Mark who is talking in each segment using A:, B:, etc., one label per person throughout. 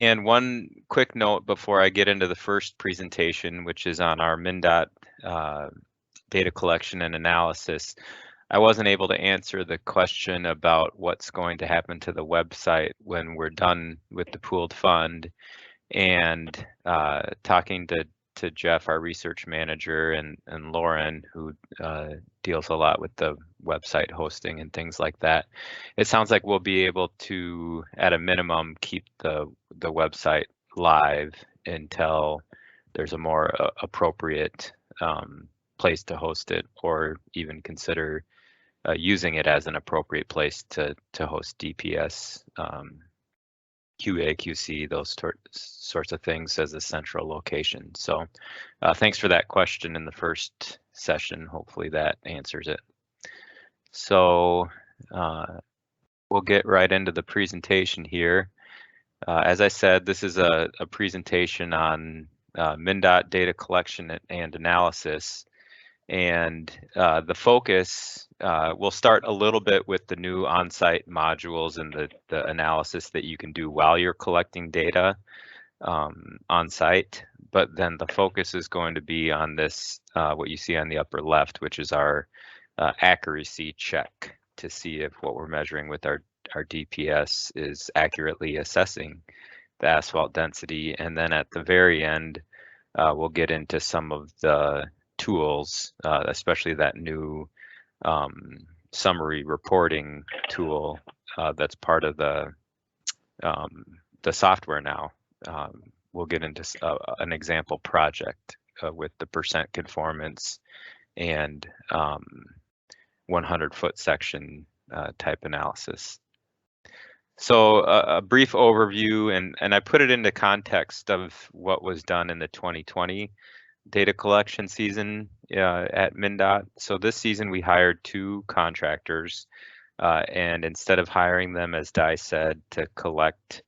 A: And one quick note before I get into the first presentation, which is on our MnDOT data collection and analysis. I wasn't able to answer the question about what's going to happen to the website when we're done with the pooled fund, and talking to Jeff, our research manager, and Lauren, who deals a lot with the website hosting and things like that. It sounds like we'll be able to, at a minimum, keep the website live until there's a more appropriate place to host it, or even consider using it as an appropriate place to host DPS, QA, QC, those sorts of things as a central location. So thanks for that question in the first session. Hopefully that answers it. So we'll get right into the presentation here. As I said, this is a presentation on MnDOT data collection and analysis. And the focus, we'll start a little bit with the new on-site modules and the analysis that you can do while you're collecting data on-site. But then the focus is going to be on this, what you see on the upper left, which is our accuracy check to see if what we're measuring with our DPS is accurately assessing the asphalt density. And then at the very end, we'll get into some of the tools, especially that new summary reporting tool that's part of the software now. We'll get into an example project with the percent conformance and 100-foot section type analysis. So a brief overview, and I put it into context of what was done in the 2020 data collection season at MnDOT. So this season we hired 2 contractors, and instead of hiring them, as Di said, to collect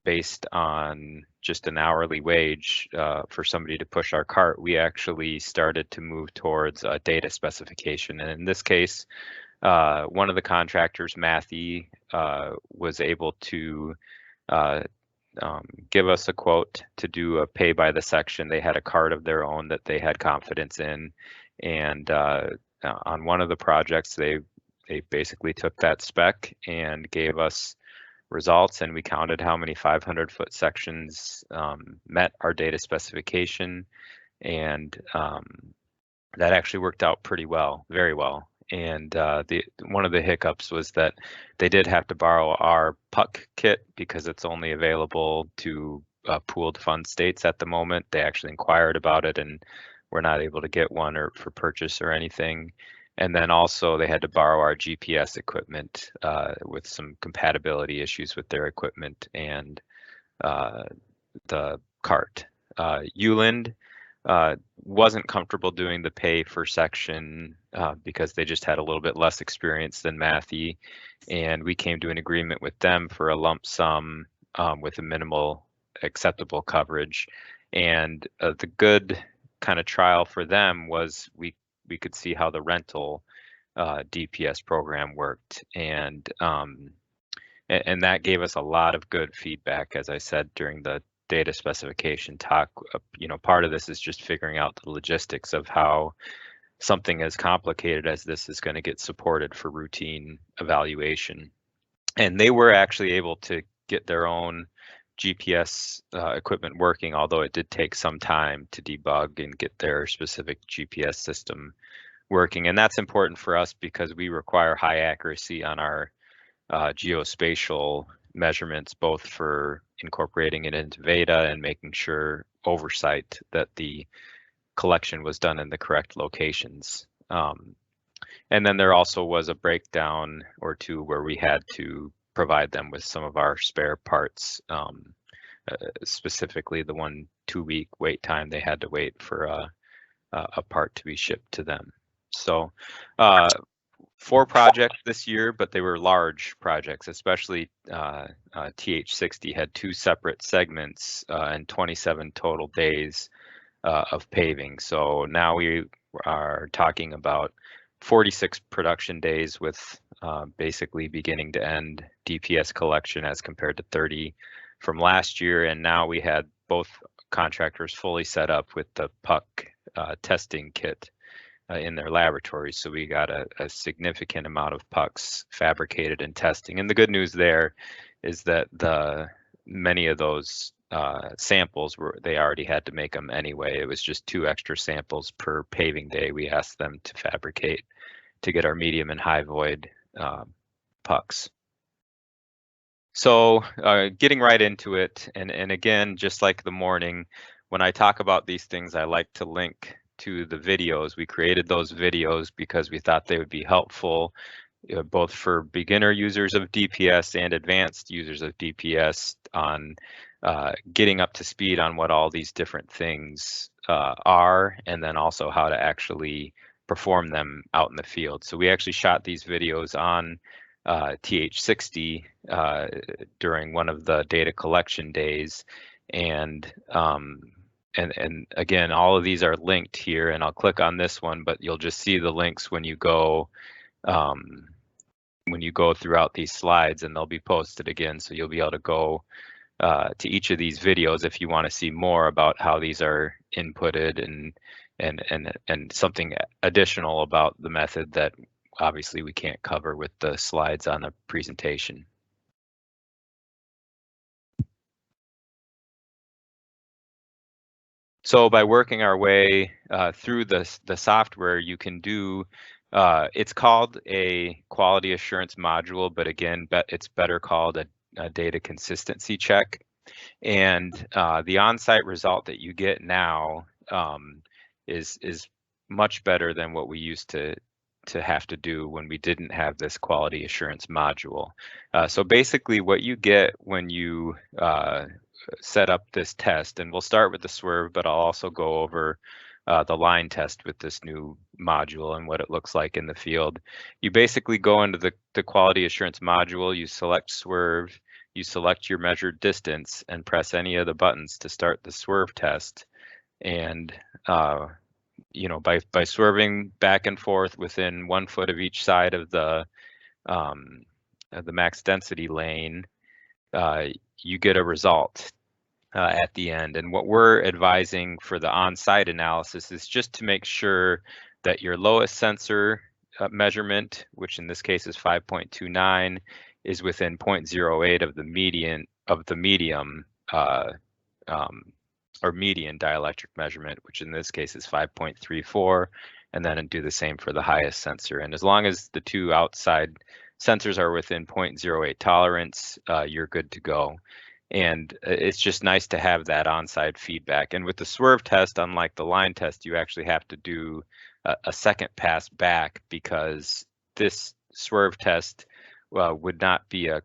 A: based on just an hourly wage for somebody to push our cart, we actually started to move towards a data specification. And in this case, one of the contractors, Matthew, was able to give us a quote to do a pay by the section. They had a card of their own that they had confidence in, and on one of the projects, they basically took that spec and gave us results, and we counted how many 500-foot sections met our data specification, and that actually worked out pretty well, very well. And one of the hiccups was that they did have to borrow our puck kit because it's only available to pooled fund states at the moment. They actually inquired about it, and we're not able to get one or for purchase or anything. And then also they had to borrow our GPS equipment with some compatibility issues with their equipment and the cart. Uland wasn't comfortable doing the pay for section because they just had a little bit less experience than Matthew, and we came to an agreement with them for a lump sum with a minimal acceptable coverage. And the good kind of trial for them was we could see how the rental DPS program worked, and that gave us a lot of good feedback, as I said during the data specification talk. Part of this is just figuring out the logistics of how something as complicated as this is going to get supported for routine evaluation. And they were actually able to get their own GPS equipment working, although it did take some time to debug and get their specific GPS system working. And that's important for us because we require high accuracy on our geospatial measurements, both for incorporating it into Veda and making sure oversight that the collection was done in the correct locations. And then there also was a breakdown or two where we had to provide them with some of our spare parts, specifically the 1-2 week wait time they had to wait for a part to be shipped to them. So 4 projects this year, but they were large projects, especially TH60 had 2 separate segments and 27 total days of paving. So now we are talking about 46 production days with basically beginning to end DPS collection as compared to 30 from last year, and now we had both contractors fully set up with the puck testing kit in their laboratories. So we got a significant amount of pucks fabricated and testing. And the good news there is that many of those samples they already had to make them anyway. It was just 2 extra samples per paving day we asked them to fabricate to get our medium and high void pucks. So getting right into it, and again, just like the morning, when I talk about these things, I like to link to the videos. We created those videos because we thought they would be helpful both for beginner users of DPS and advanced users of DPS on getting up to speed on what all these different things are, and then also how to actually perform them out in the field. So we actually shot these videos on TH60 during one of the data collection days, and again, all of these are linked here, and I'll click on this one, but you'll just see the links when you go throughout these slides, and they'll be posted again, so you'll be able to go to each of these videos if you want to see more about how these are inputted and something additional about the method that obviously we can't cover with the slides on the presentation. So by working our way through the software, you can do, it's called a quality assurance module, but again, it's better called a data consistency check. And the on-site result that you get now is much better than what we used to have to do when we didn't have this quality assurance module. So basically what you get when you set up this test, and we'll start with the swerve, but I'll also go over the line test with this new module and what it looks like in the field. You basically go into the quality assurance module, you select swerve, you select your measured distance and press any of the buttons to start the swerve test. And you know, by swerving back and forth within 1 foot of each side of the max density lane, you get a result at the end. And what we're advising for the on-site analysis is just to make sure that your lowest sensor measurement, which in this case is 5.29, is within 0.08 of the medium or median dielectric measurement, which in this case is 5.34, and then do the same for the highest sensor. And as long as the 2 outside sensors are within 0.08 tolerance, you're good to go. And it's just nice to have that on-site feedback. And with the swerve test, unlike the line test, you actually have to do a second pass back, because this swerve test would not be a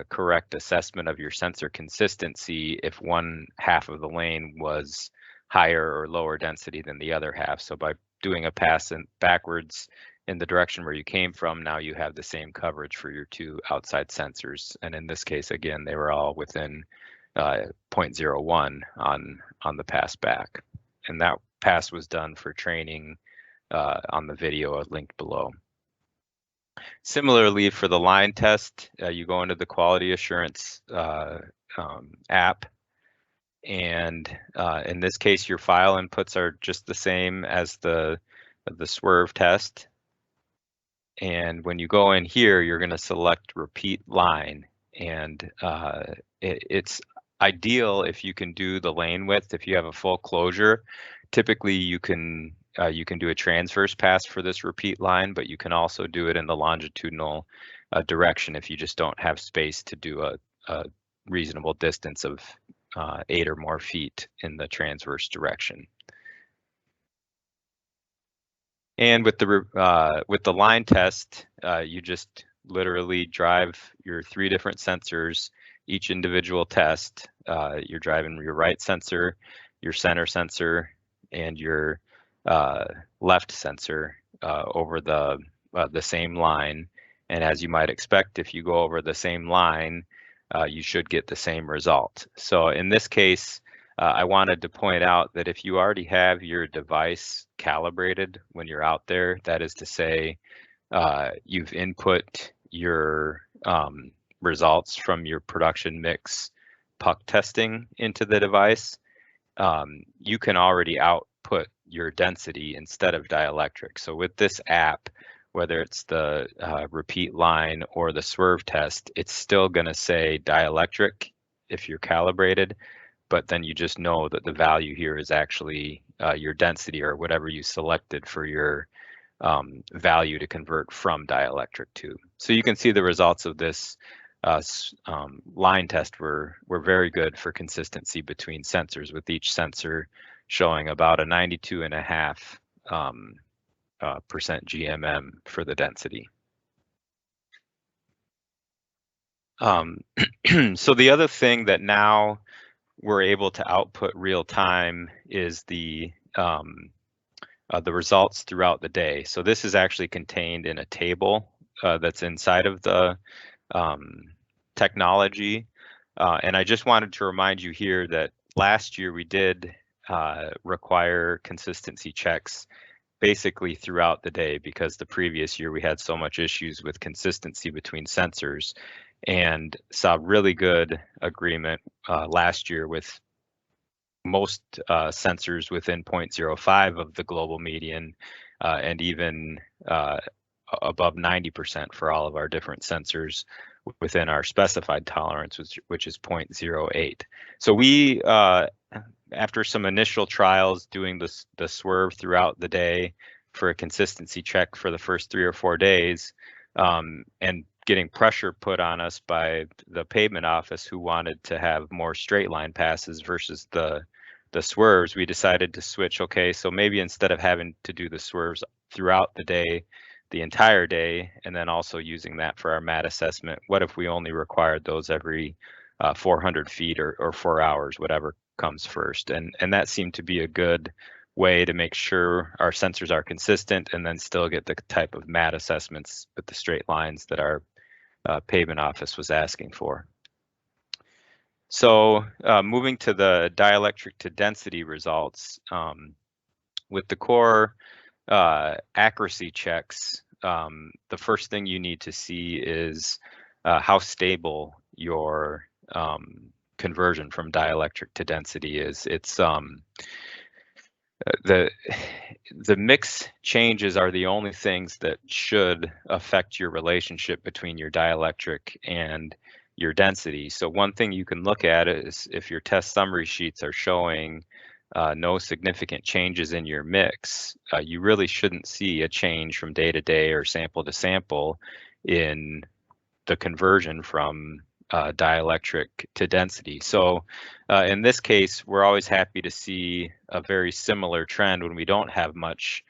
A: correct assessment of your sensor consistency if one half of the lane was higher or lower density than the other half. So by doing a pass backwards in the direction where you came from, now you have the same coverage for your 2 outside sensors. And in this case, again, they were all within 0.01 on the pass back. And that pass was done for training on the video linked below. Similarly, for the line test, you go into the quality assurance app, and in this case, your file inputs are just the same as the swerve test. And when you go in here, you're going to select repeat line, and it's ideal if you can do the lane width. If you have a full closure, typically you can do a transverse pass for this repeat line, but you can also do it in the longitudinal direction if you just don't have space to do a reasonable distance of 8 or more feet in the transverse direction. And with the line test, you just literally drive your 3 different sensors, each individual test. You're driving your right sensor, your center sensor, and your left sensor over the same line. And as you might expect, if you go over the same line, you should get the same result. So in this case, I wanted to point out that if you already have your device calibrated when you're out there, that is to say, you've input your results from your production mix puck testing into the device, you can already output your density instead of dielectric. So with this app, whether it's the repeat line or the swerve test, it's still going to say dielectric if you're calibrated, but then you just know that the value here is actually your density or whatever you selected for your value to convert from dielectric to. So you can see the results of this line test were very good for consistency between sensors, with each sensor showing about a 92.5% GMM for the density. So the other thing that now we're able to output real time is the results throughout the day. So this is actually contained in a table that's inside of the technology. And I just wanted to remind you here that last year we did require consistency checks basically throughout the day, because the previous year we had so much issues with consistency between sensors, and saw really good agreement last year with most sensors within 0.05 of the global median, and even above 90% for all of our different sensors within our specified tolerance, which is 0.08. So we, after some initial trials doing the swerve throughout the day for a consistency check for the first 3 or 4 days, and getting pressure put on us by the pavement office, who wanted to have more straight line passes versus the swerves, we decided to switch. Okay, so maybe instead of having to do the swerves throughout the day, the entire day, and then also using that for our MAT assessment, what if we only required those every 400 feet or 4 hours, whatever comes first? And that seemed to be a good way to make sure our sensors are consistent and then still get the type of MAT assessments with the straight lines that our pavement office was asking for. So moving to the dielectric to density results, with the core accuracy checks, the first thing you need to see is how stable your conversion from dielectric to density is. It's the mix changes are the only things that should affect your relationship between your dielectric and your density. So one thing you can look at is if your test summary sheets are showing no significant changes in your mix, you really shouldn't see a change from day to day or sample to sample in the conversion from dielectric to density. So in this case, we're always happy to see a very similar trend when we don't have much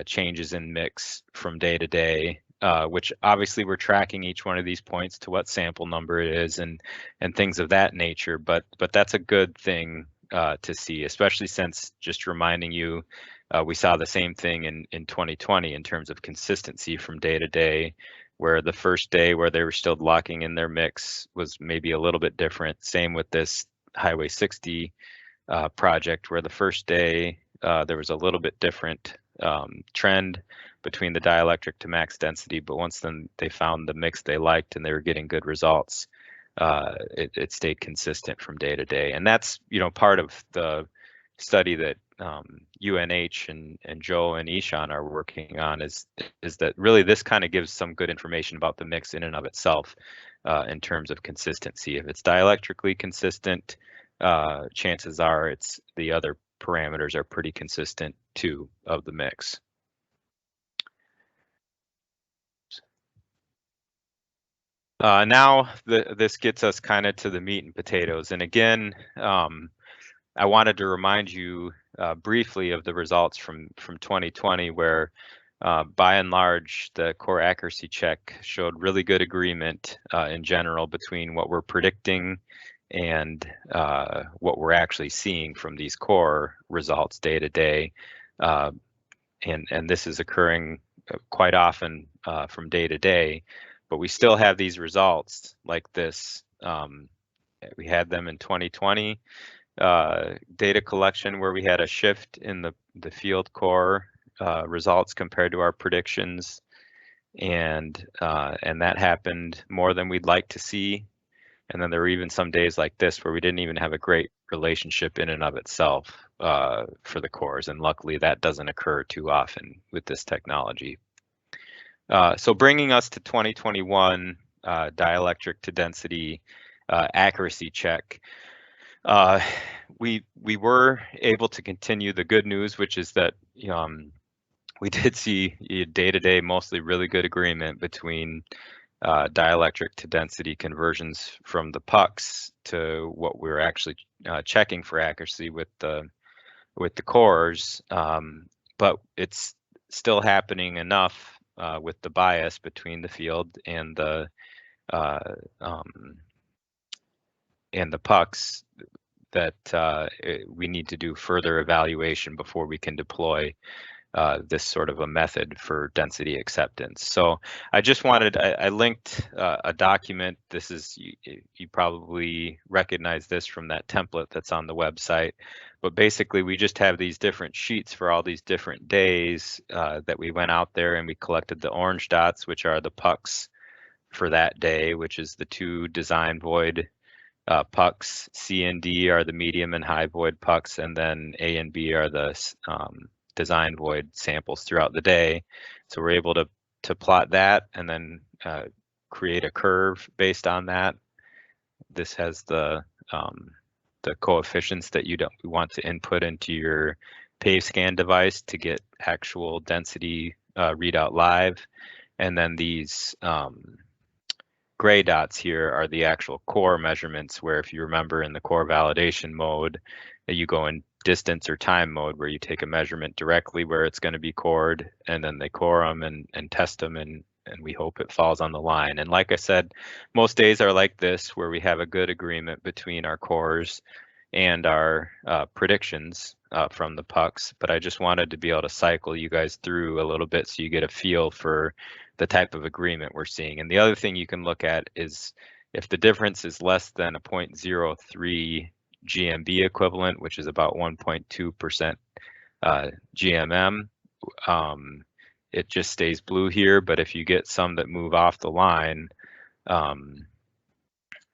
A: changes in mix from day to day, which obviously we're tracking each one of these points to what sample number it is and things of that nature. But that's a good thing to see, especially since, just reminding you, we saw the same thing in 2020 in terms of consistency from day to day, where the first day where they were still locking in their mix was maybe a little bit different. Same with this Highway 60 project, where the first day there was a little bit different trend between the dielectric to max density, but once then they found the mix they liked and they were getting good results, it stayed consistent from day to day. And that's, part of the study that UNH and Joe and Ishan are working on, is that really this kind of gives some good information about the mix in and of itself in terms of consistency. If it's dielectrically consistent, chances are it's the other parameters are pretty consistent too of the mix. Now this gets us kind of to the meat and potatoes. And again, I wanted to remind you briefly of the results from 2020, where by and large, the core accuracy check showed really good agreement in general between what we're predicting and what we're actually seeing from these core results day to day. And this is occurring quite often from day to day, but we still have these results like this. We had them in 2020 data collection, where we had a shift in the field core results compared to our predictions, and that happened more than we'd like to see. And then there were even some days like this where we didn't even have a great relationship in and of itself for the cores. And luckily that doesn't occur too often with this technology. So bringing us to 2021 dielectric to density accuracy check. We were able to continue the good news, which is that we did see day-to-day mostly really good agreement between dielectric to density conversions from the pucks to what we're actually checking for accuracy with the cores, but it's still happening enough with the bias between the field and the pucks that we need to do further evaluation before we can deploy this sort of a method for density acceptance. So I just wanted, I linked a document. This is, you probably recognize this from that template that's on the website, but basically we just have these different sheets for all these different days that we went out there and we collected the orange dots, which are the pucks for that day, which is the 2 design void pucks. C and D are the medium and high void pucks, and then A and B are the design void samples throughout the day. So we're able to plot that and then create a curve based on that. This has the coefficients that you want to input into your PaveScan device to get actual density readout live. And then these gray dots here are the actual core measurements, where if you remember in the core validation mode, you go in distance or time mode where you take a measurement directly where it's going to be cored, and then they core them and test them, and we hope it falls on the line. And like I said, most days are like this, where we have a good agreement between our cores and our predictions from the pucks. But I just wanted to be able to cycle you guys through a little bit so you get a feel for the type of agreement we're seeing. And the other thing you can look at is if the difference is less than a 0.03 GMB equivalent, which is about 1.2% GMM, it just stays blue here. But if you get some that move off the line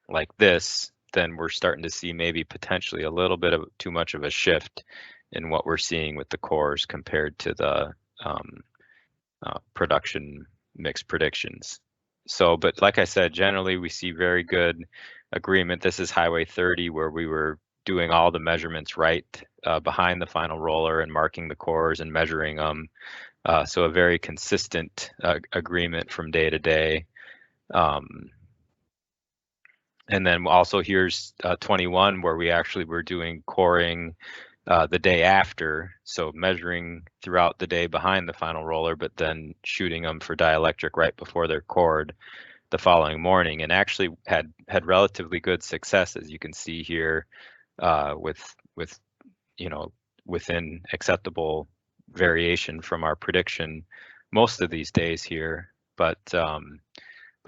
A: like this, then we're starting to see maybe potentially a little bit of too much of a shift in what we're seeing with the cores compared to the production mix predictions. So, but like I said, generally we see very good agreement. This is Highway 30, where we were doing all the measurements right behind the final roller and marking the cores and measuring them. So a very consistent agreement from day to day. And then also here's 21, where we actually were doing coring the day after, so measuring throughout the day behind the final roller, but then shooting them for dielectric right before they're cored the following morning, and actually had relatively good success, as you can see here, with within acceptable variation from our prediction most of these days here. But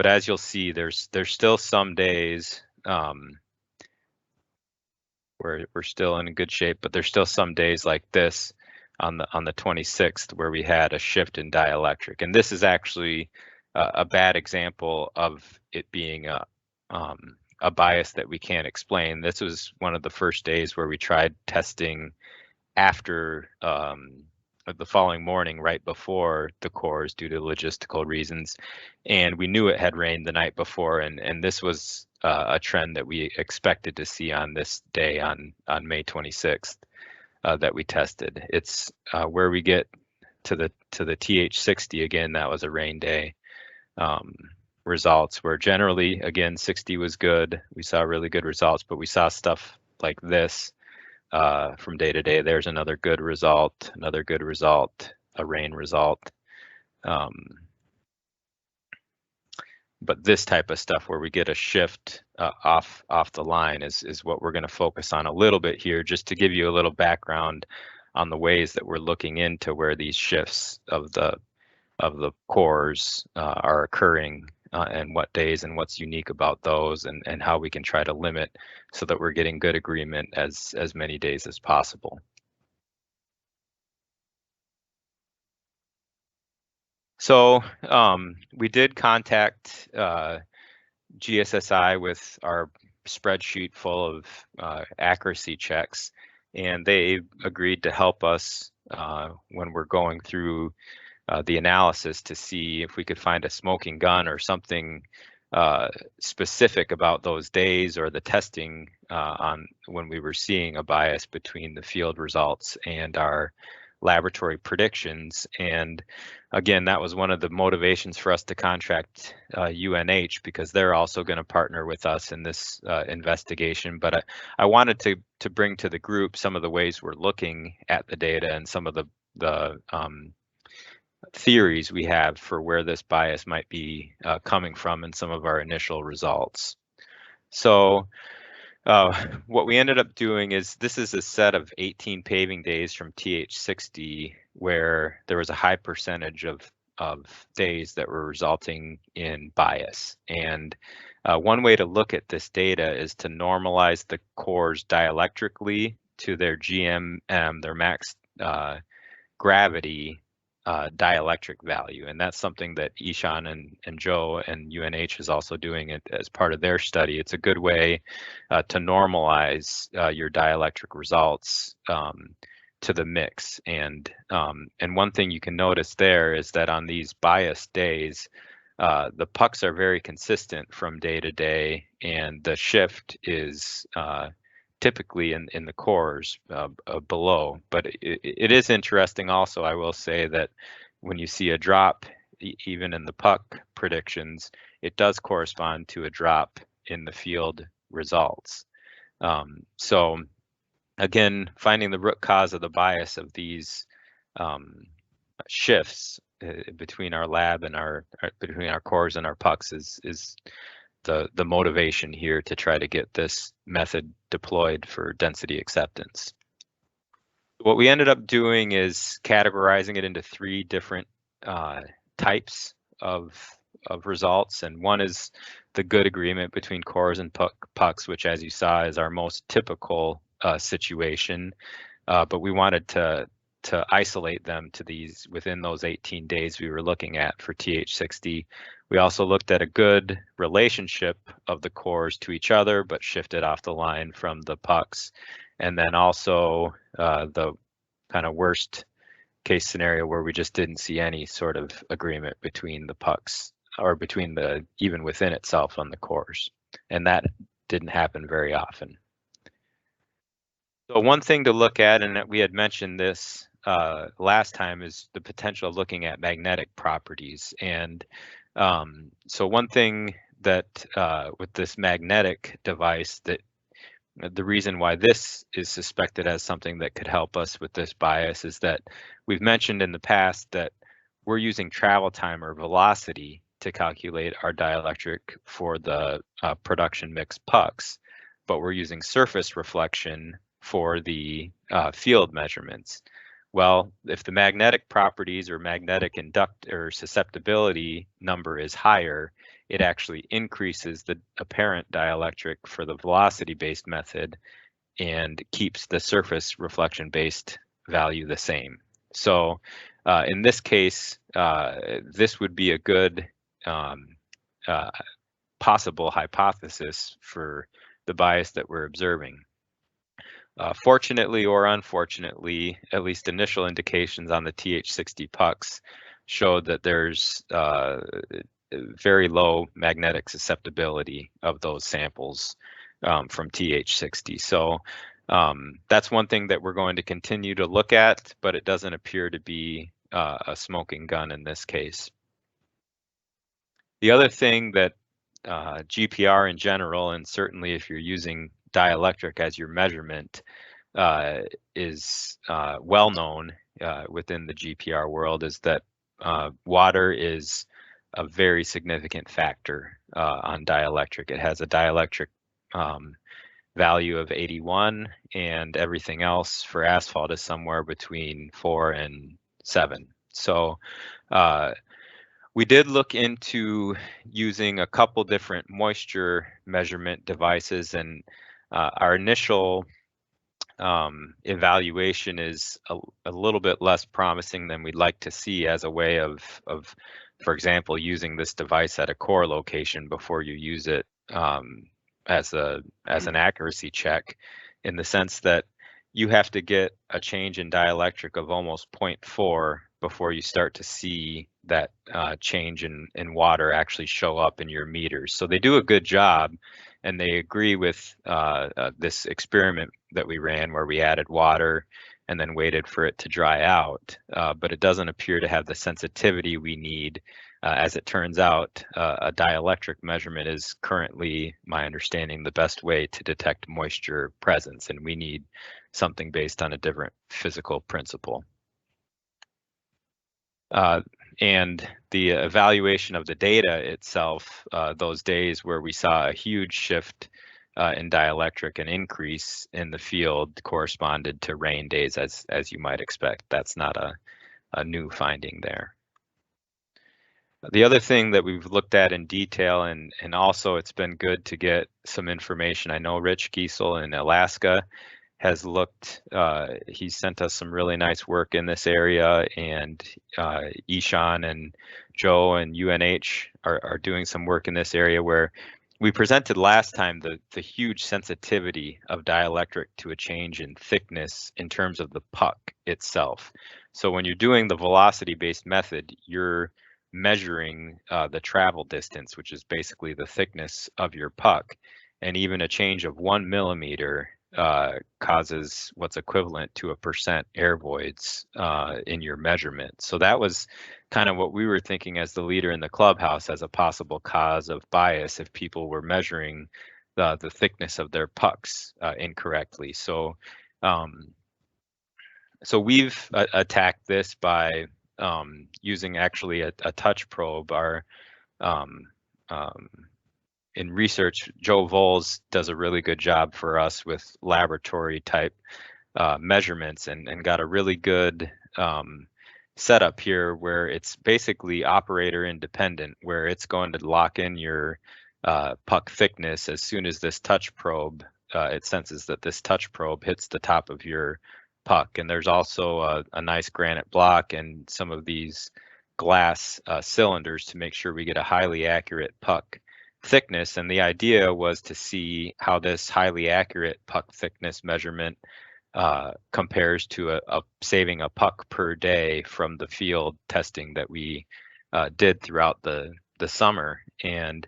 A: as you'll see, there's still some days where we're still in good shape, but there's still some days like this on the 26th where we had a shift in dielectric. And this is actually a bad example of it being a bias that we can't explain. This was one of the first days where we tried testing after the following morning, right before the cores, due to logistical reasons, and we knew it had rained the night before, and this was a trend that we expected to see on this day on May 26th that we tested. It's where we get to the TH60 again. That was a rain day results, where generally again 60 was good. We saw really good results, but we saw stuff like this from day to day. There's another good result, a rain result. But this type of stuff where we get a shift off the line is what we're going to focus on a little bit here, just to give you a little background on the ways that we're looking into where these shifts of the cores are occurring, and what days and what's unique about those, and how we can try to limit so that we're getting good agreement as many days as possible. So we did contact GSSI with our spreadsheet full of accuracy checks, and they agreed to help us when we're going through the analysis to see if we could find a smoking gun or something specific about those days or the testing on when we were seeing a bias between the field results and our laboratory predictions. And again, that was one of the motivations for us to contract UNH, because they're also going to partner with us in this investigation. But I wanted to bring to the group some of the ways we're looking at the data and some of the theories we have for where this bias might be coming from in some of our initial results. So what we ended up doing is, this is a set of 18 paving days from TH60 where there was a high percentage of days that were resulting in bias. And one way to look at this data is to normalize the cores dielectrically to their GMM, their max gravity dielectric value. And that's something that Ishan and Joe and UNH is also doing it as part of their study. It's a good way to normalize your dielectric results to the mix. And one thing you can notice there is that on these biased days, the pucks are very consistent from day to day, and the shift is typically in the cores below. But it is interesting also, I will say, that when you see a drop, even in the puck predictions, it does correspond to a drop in the field results. So again, finding the root cause of the bias of these shifts between our lab and between our cores and our pucks is the motivation here to try to get this method deployed for density acceptance. What we ended up doing is categorizing it into 3 different types of results, and one is the good agreement between cores and pucks, which, as you saw, is our most typical situation. But we wanted to isolate them to these within those 18 days we were looking at for TH60. We also looked at a good relationship of the cores to each other, but shifted off the line from the pucks. And then also the kind of worst case scenario where we just didn't see any sort of agreement between the pucks, or between even within itself on the cores. And that didn't happen very often. So one thing to look at, and we had mentioned this last time, is the potential of looking at magnetic properties. And so one thing that with this magnetic device, that the reason why this is suspected as something that could help us with this bias is that we've mentioned in the past that we're using travel time or velocity to calculate our dielectric for the production mix pucks, but we're using surface reflection for the field measurements. Well, if the magnetic properties or magnetic or susceptibility number is higher, it actually increases the apparent dielectric for the velocity-based method and keeps the surface reflection-based value the same. So in this case, this would be a good possible hypothesis for the bias that we're observing. Fortunately or unfortunately, at least initial indications on the TH60 pucks showed that there's very low magnetic susceptibility of those samples from TH60. So that's one thing that we're going to continue to look at, but it doesn't appear to be a smoking gun in this case. The other thing that GPR in general, and certainly if you're using dielectric as your measurement, is well known within the GPR world, is that water is a very significant factor on dielectric. It has a dielectric value of 81, and everything else for asphalt is somewhere between 4 and 7. So we did look into using a couple different moisture measurement devices, and our initial evaluation is a little bit less promising than we'd like to see as a way of for example, using this device at a core location before you use it as an accuracy check, in the sense that you have to get a change in dielectric of almost 0.4 before you start to see that change in water actually show up in your meters. So they do a good job, and they agree with this experiment that we ran where we added water and then waited for it to dry out, but it doesn't appear to have the sensitivity we need. As it turns out, a dielectric measurement is currently, my understanding, the best way to detect moisture presence, and we need something based on a different physical principle. And the evaluation of the data itself, those days where we saw a huge shift in dielectric, an increase in the field, corresponded to rain days, as you might expect. That's not a new finding there. The other thing that we've looked at in detail, and also it's been good to get some information. I know Rich Giesel in Alaska has looked, he sent us some really nice work in this area, and Ishan and Joe and UNH are doing some work in this area, where we presented last time the huge sensitivity of dielectric to a change in thickness in terms of the puck itself. So when you're doing the velocity-based method, you're measuring the travel distance, which is basically the thickness of your puck, and even a change of 1 millimeter causes what's equivalent to 1% air voids in your measurement. So that was kind of what we were thinking as the leader in the clubhouse as a possible cause of bias if people were measuring the thickness of their pucks incorrectly. So so we've attacked this by using actually a touch probe. Our in research, Joe Voles does a really good job for us with laboratory type measurements, and got a really good setup here where it's basically operator independent, where it's going to lock in your puck thickness as soon as this touch probe, it senses that this touch probe hits the top of your puck. And there's also a nice granite block and some of these glass cylinders to make sure we get a highly accurate puck thickness. And the idea was to see how this highly accurate puck thickness measurement compares to saving a puck per day from the field testing that we did throughout the summer. And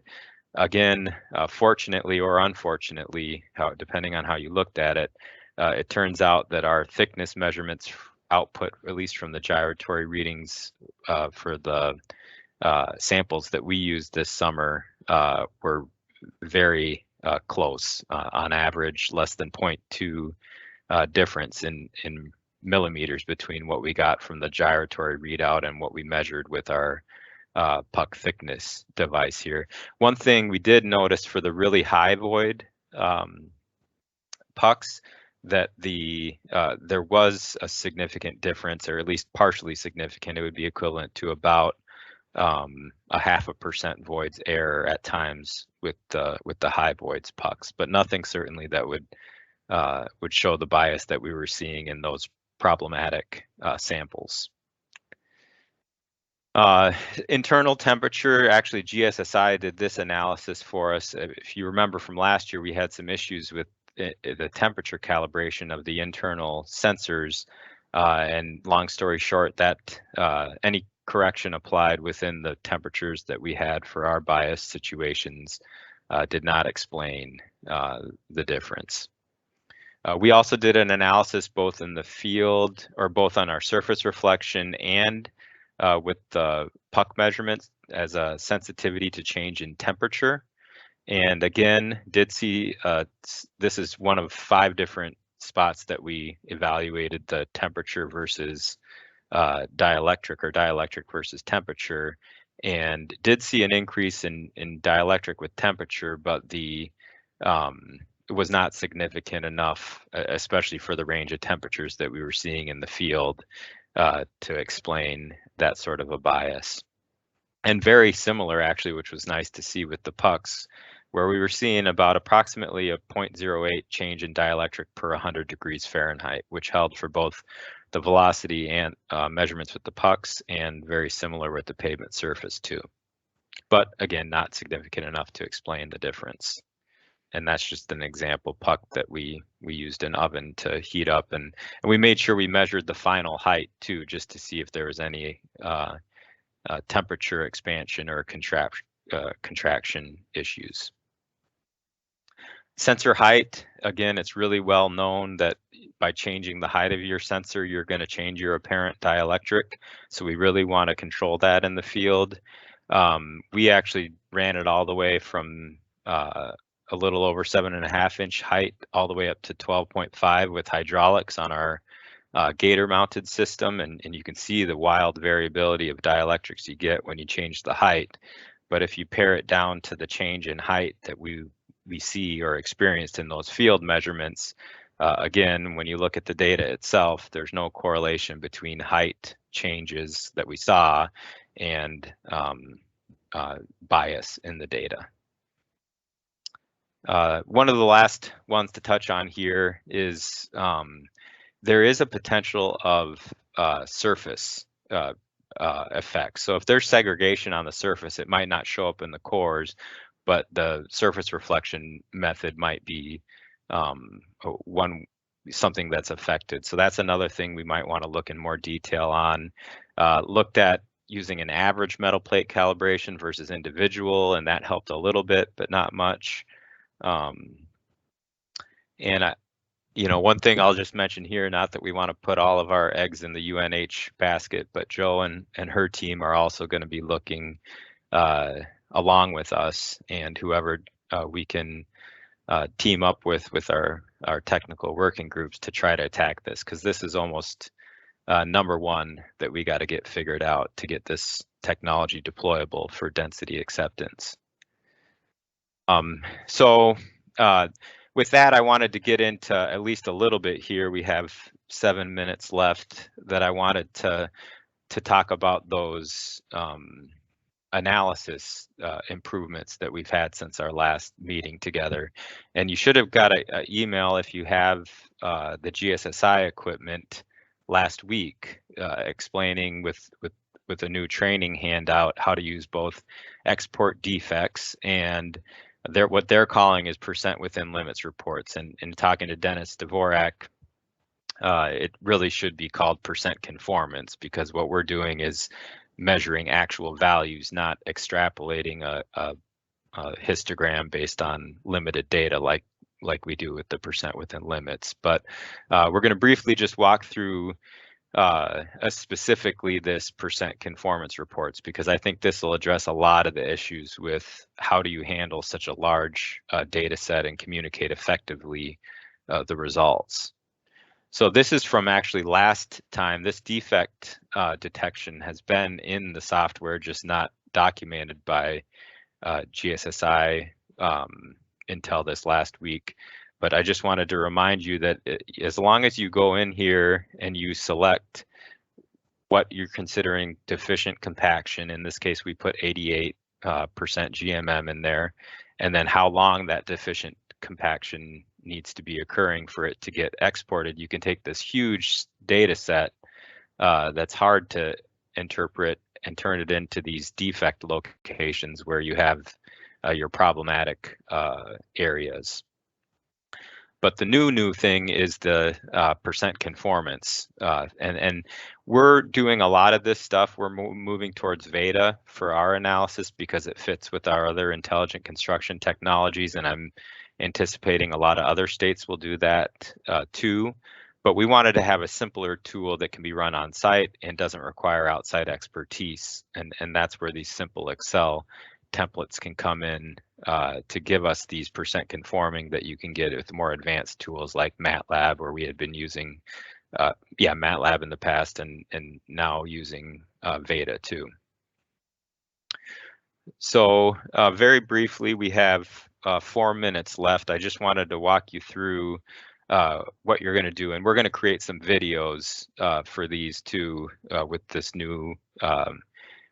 A: again, fortunately or unfortunately, depending on how you looked at it, it turns out that our thickness measurements output, at least from the gyratory readings for the samples that we used this summer, were very close. On average, less than 0.2 difference in millimeters between what we got from the gyratory readout and what we measured with our puck thickness device here. One thing we did notice for the really high void pucks, that there was a significant difference, or at least partially significant. It would be equivalent to about 0.5% voids error at times with the high voids pucks, but nothing certainly that would show the bias that we were seeing in those problematic samples. Internal temperature, actually GSSI did this analysis for us. If you remember from last year, we had some issues with the temperature calibration of the internal sensors, and long story short, that any correction applied within the temperatures that we had for our bias situations did not explain the difference. We also did an analysis both in the field, or both on our surface reflection and with the puck measurements as a sensitivity to change in temperature. And again, did see, this is one of 5 different spots that we evaluated the temperature versus dielectric, or dielectric versus temperature, and did see an increase in dielectric with temperature, but it was not significant enough, especially for the range of temperatures that we were seeing in the field, to explain that sort of a bias. And very similar, actually, which was nice to see with the pucks. where we were seeing about approximately a 0.08 change in dielectric per 100 degrees Fahrenheit, which held for both the velocity and measurements with the pucks, and very similar with the pavement surface too. But again, not significant enough to explain the difference. And that's just an example puck that we used an oven to heat up, and we made sure we measured the final height too, just to see if there was any temperature expansion or contraction issues. Sensor height, again, it's really well known that by changing the height of your sensor, you're going to change your apparent dielectric. So we really want to control that in the field. We actually ran it all the way from a little over 7.5-inch height all the way up to 12.5 with hydraulics on our gator mounted system. And you can see the wild variability of dielectrics you get when you change the height. But if you pare it down to the change in height that we see or experienced in those field measurements, again, when you look at the data itself, there's no correlation between height changes that we saw and bias in the data. One of the last ones to touch on here is there is a potential of surface effects. So if there's segregation on the surface, it might not show up in the cores, but the surface reflection method might be something that's affected. So that's another thing we might want to look in more detail on. Looked at using an average metal plate calibration versus individual, and that helped a little bit, but not much. One thing I'll just mention here, not that we want to put all of our eggs in the UNH basket, but Jo and her team are also going to be looking along with us and whoever we can team up with our technical working groups to try to attack this, because this is almost number one that we got to get figured out to get this technology deployable for density acceptance. With that, I wanted to get into at least a little bit here. We have 7 minutes left that I wanted to talk about those analysis improvements that we've had since our last meeting together. And you should have got an email if you have the GSSI equipment last week explaining with a new training handout how to use both export defects and what they're calling is percent within limits reports. And in talking to Dennis Dvorak, it really should be called percent conformance, because what we're doing is measuring actual values, not extrapolating a histogram based on limited data like we do with the percent within limits. But we're going to briefly just walk through specifically this percent conformance reports, because I think this will address a lot of the issues with how do you handle such a large data set and communicate effectively the results. So this is from actually last time. This defect detection has been in the software, just not documented by GSSI until this last week. But I just wanted to remind you that as long as you go in here and you select what you're considering deficient compaction, in this case we put 88% GMM in there, and then how long that deficient compaction needs to be occurring for it to get exported, you can take this huge data set that's hard to interpret and turn it into these defect locations where you have your problematic areas. But the new thing is the percent conformance, and we're doing a lot of this stuff. We're moving towards Veda for our analysis because it fits with our other intelligent construction technologies, and I'm anticipating a lot of other states will do that too. But we wanted to have a simpler tool that can be run on site and doesn't require outside expertise, and that's where these simple Excel templates can come in to give us these percent conforming that you can get with more advanced tools like MATLAB, where we had been using MATLAB in the past and now using Veda too. So very briefly, we have 4 minutes left. I just wanted to walk you through what you're going to do, and we're going to create some videos for these too with this new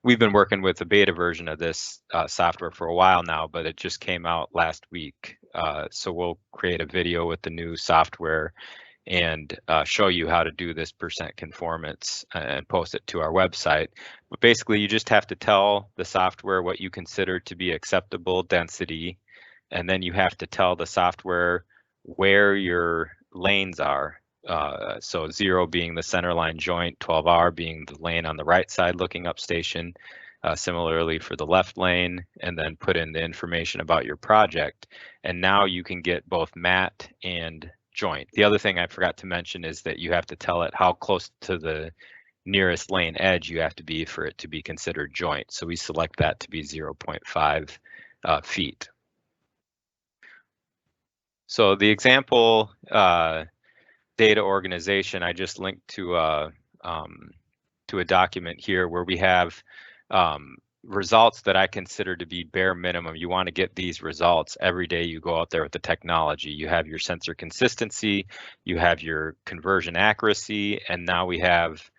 A: we've been working with the beta version of this software for a while now, but it just came out last week. So we'll create a video with the new software and show you how to do this percent conformance and post it to our website. But basically, you just have to tell the software what you consider to be acceptable density, and then you have to tell the software where your lanes are. So 0 being the center line joint, 12R being the lane on the right side looking up station, similarly for the left lane, and then put in the information about your project. And now you can get both mat and joint. The other thing I forgot to mention is that you have to tell it how close to the nearest lane edge you have to be for it to be considered joint. So we select that to be 0.5 feet. So the example data organization, I just linked to a document here where we have results that I consider to be bare minimum. You want to get these results every day you go out there with the technology. You have your sensor consistency, you have your conversion accuracy, and now we have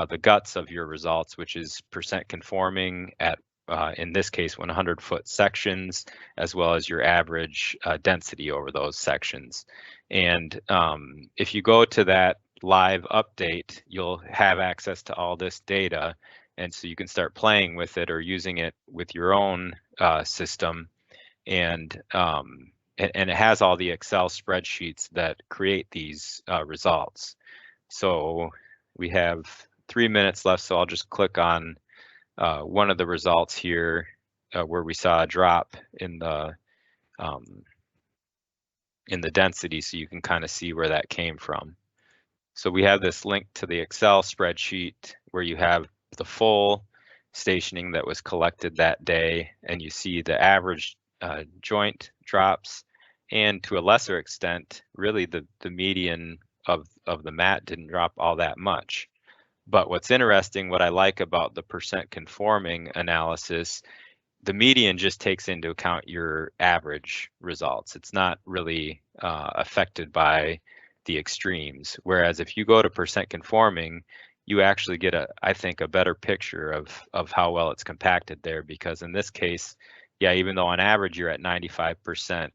A: the guts of your results, which is percent conforming at, in this case, 100-foot sections, as well as your average density over those sections. And if you go to that live update, you'll have access to all this data. And so you can start playing with it or using it with your own system. And it has all the Excel spreadsheets that create these results. So we have 3 minutes left, so I'll just click on one of the results here where we saw a drop in the density, so you can kind of see where that came from. So we have this link to the Excel spreadsheet where you have the full stationing that was collected that day, and you see the average joint drops, and to a lesser extent, really the median of the mat didn't drop all that much. But what's interesting, what I like about the percent conforming analysis, the median just takes into account your average results. It's not really affected by the extremes. Whereas if you go to percent conforming, you actually get I think a better picture of how well it's compacted there, because in this case, yeah, even though on average you're at 95%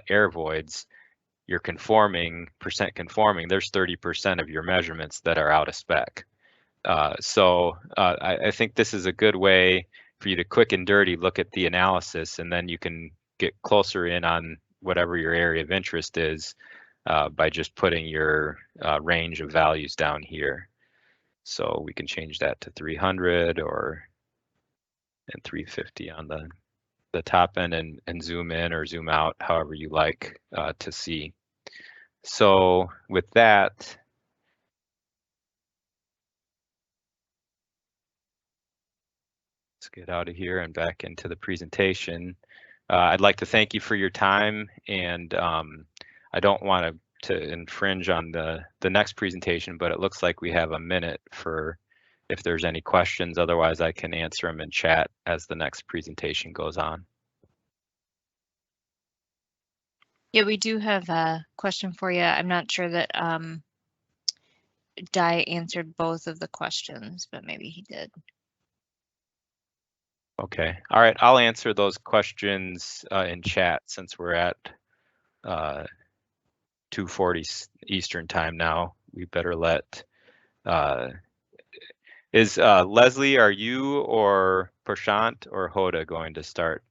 A: air voids, you're percent conforming, there's 30% of your measurements that are out of spec. So I think this is a good way for you to quick and dirty look at the analysis, and then you can get closer in on whatever your area of interest is by just putting your range of values down here. So we can change that to 300 and 350 on the top end, and zoom in or zoom out however you like to see. So with that, let's get out of here and back into the presentation. I'd like to thank you for your time, and I don't want to infringe on the next presentation, but it looks like we have a minute for if there's any questions. Otherwise, I can answer them in chat as the next presentation goes on.
B: Yeah, we do have a question for you. I'm not sure that Di answered both of the questions, but maybe he did.
A: Okay, all right, I'll answer those questions in chat since we're at 2:40 Eastern time now. We better let, is Leslie, are you or Prashant or Hoda going to start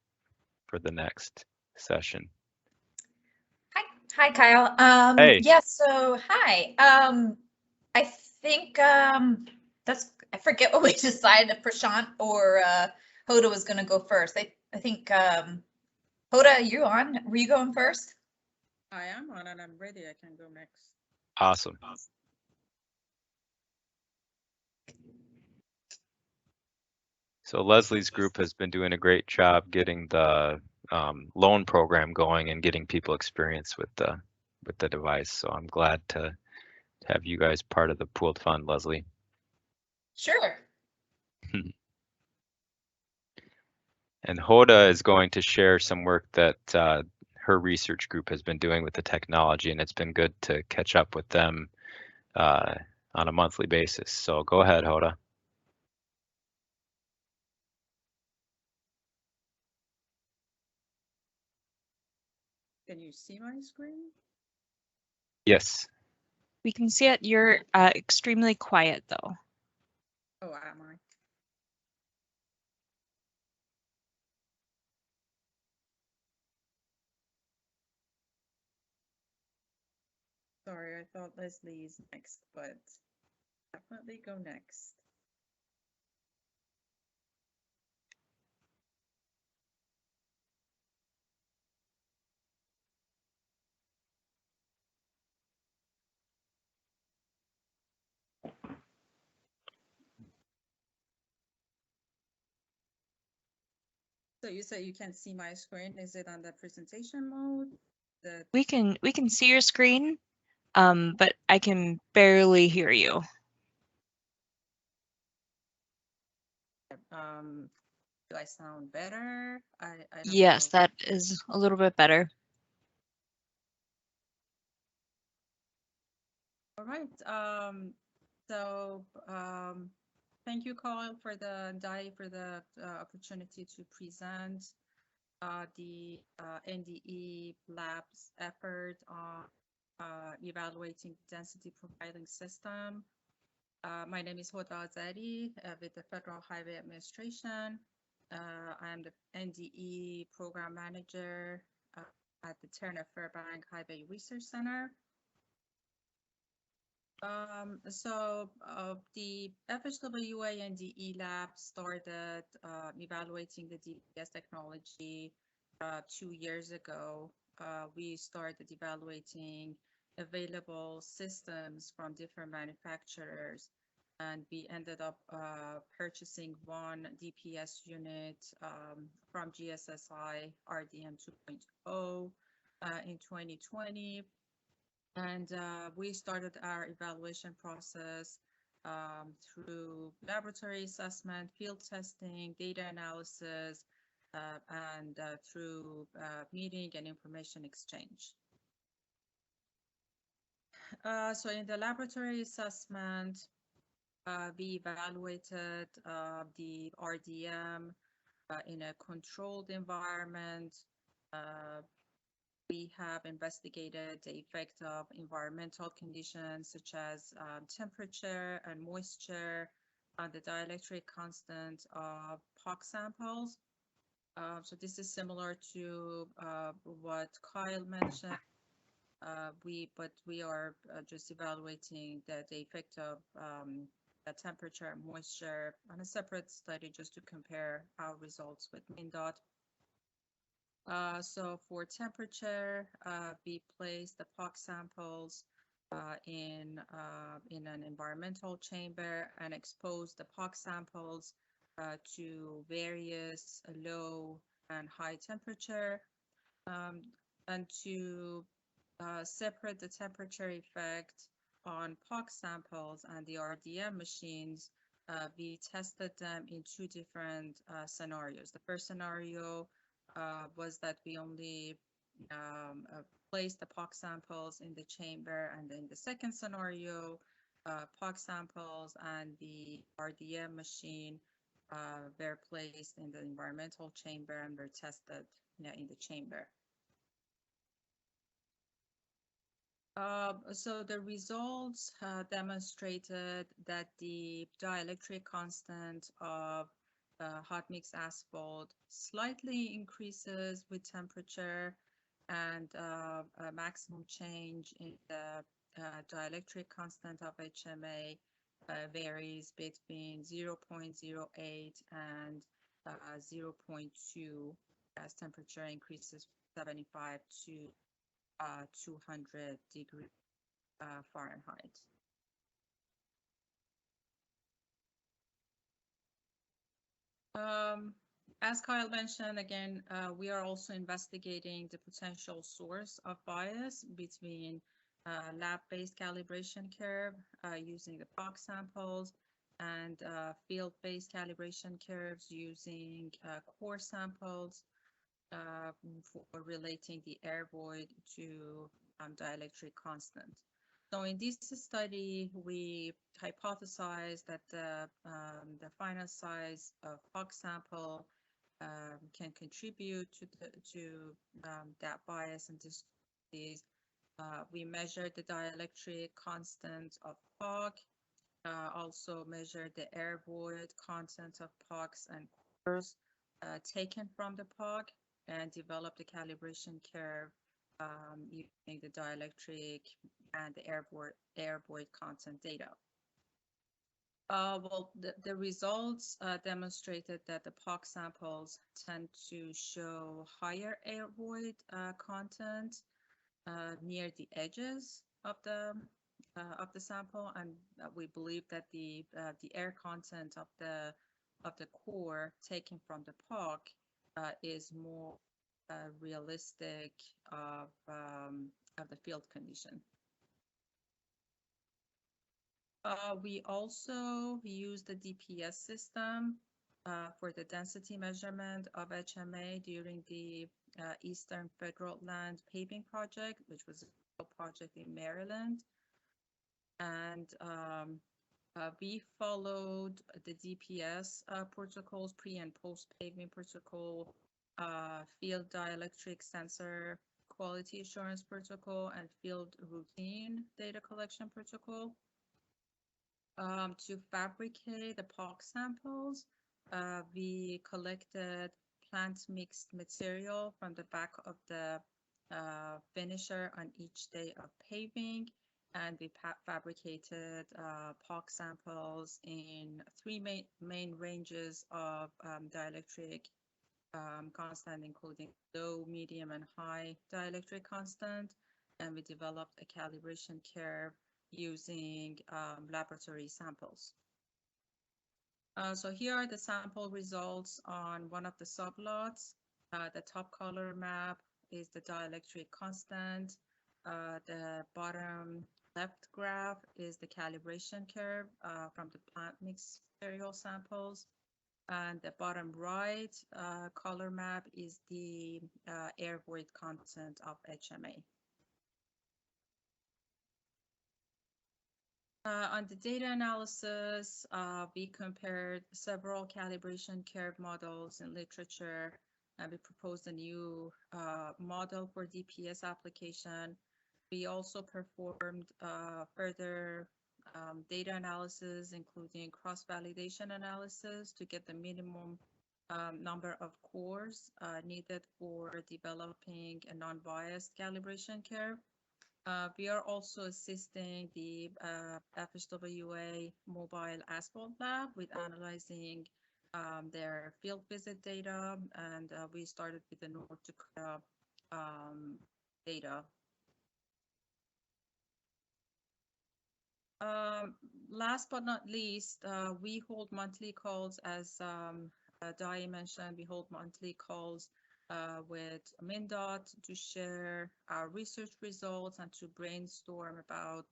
A: for the next session?
C: Hi, Kyle.
A: Hey.
C: Yeah, so hi. I think I forget what we decided if Prashant or Hoda was going to go first. I think Hoda, you on? Were you going first?
D: I am on and I'm ready. I can go next.
A: Awesome. So Leslie's group has been doing a great job getting the loan program going and getting people experience with the device. So I'm glad to have you guys part of the pooled fund, Leslie.
C: Sure.
A: And Hoda is going to share some work that her research group has been doing with the technology, and it's been good to catch up with them on a monthly basis. So go ahead, Hoda.
D: Can you see my screen?
A: Yes.
B: We can see it. You're extremely quiet though.
D: Oh, am I? Sorry, I thought Leslie is next, but definitely go next. So you say you can see my screen. Is it on the presentation mode?
B: We can see your screen, but I can barely hear you.
D: Do I sound better? I don't
B: Yes,
D: know.
B: that is a little bit better.
D: All right. Thank you, Kyle, for the opportunity to present the NDE lab's effort on evaluating density profiling system. My name is Fhwa with the Federal Highway Administration. I'm the NDE program manager at the Turner Fairbank Highway Research Center. The FHWA NDE lab started evaluating the DPS technology 2 years ago. We started evaluating available systems from different manufacturers, and we ended up purchasing one DPS unit from GSSI RDM 2.0 in 2020. And we started our evaluation process through laboratory assessment, field testing, data analysis, and through meeting and information exchange. So in the laboratory assessment, we evaluated the RDM in a controlled environment. We have investigated the effect of environmental conditions such as temperature and moisture on the dielectric constant of POC samples. So this is similar to what Kyle mentioned. But we are just evaluating the effect of the temperature and moisture on a separate study just to compare our results with MinDOT. So for temperature, we placed the POC samples in an environmental chamber and exposed the POC samples to various low and high temperature. And to separate the temperature effect on POC samples and the RDM machines, we tested them in 2 different scenarios. The first scenario was that we only placed the POC samples in the chamber, and then the second scenario, POC samples and the RDM machine were placed in the environmental chamber and were tested in the chamber. So the results demonstrated that the dielectric constant of hot mix asphalt slightly increases with temperature, and a maximum change in the dielectric constant of HMA varies between 0.08 and 0.2 as temperature increases 75 to 200 degrees Fahrenheit. As Kyle mentioned, again, we are also investigating the potential source of bias between lab-based calibration curve using the POC samples and field-based calibration curves using core samples for relating the air void to dielectric constant. So in this study, we hypothesized that the final size of POC sample can contribute to that bias and discrepancies. We measured the dielectric constant of POC, also measured the air void content of POCs and cores taken from the POC, and developed a calibration curve using the dielectric and the air void content data. Well, the results demonstrated that the POC samples tend to show higher air void content near the edges of the sample, and we believe that the air content of the core taken from the POC is more realistic of the field condition. We also use the DPS system for the density measurement of HMA during the Eastern Federal Land paving project, which was a project in Maryland. And we followed the DPS protocols, pre and post paving protocol, field dielectric sensor quality assurance protocol, and field routine data collection protocol. To fabricate the POC samples, we collected plant mixed material from the back of the finisher on each day of paving, and we fabricated POC samples in three main ranges of dielectric constant, including low, medium, and high dielectric constant, and we developed a calibration curve using laboratory samples. So here are the sample results on one of the sublots. The top color map is the dielectric constant. The bottom left graph is the calibration curve from the plant mix material samples. And the bottom right color map is the air void content of HMA. On the data analysis, we compared several calibration curve models in literature, and we proposed a new model for DPS application. We also performed further data analysis, including cross-validation analysis, to get the minimum number of cores needed for developing a non-biased calibration curve. We are also assisting the FHWA Mobile Asphalt Lab with analyzing their field visit data, and we started with the North Dakota data. Last but not least, we hold monthly calls, as Dai mentioned. We hold monthly calls with MnDOT to share our research results and to brainstorm about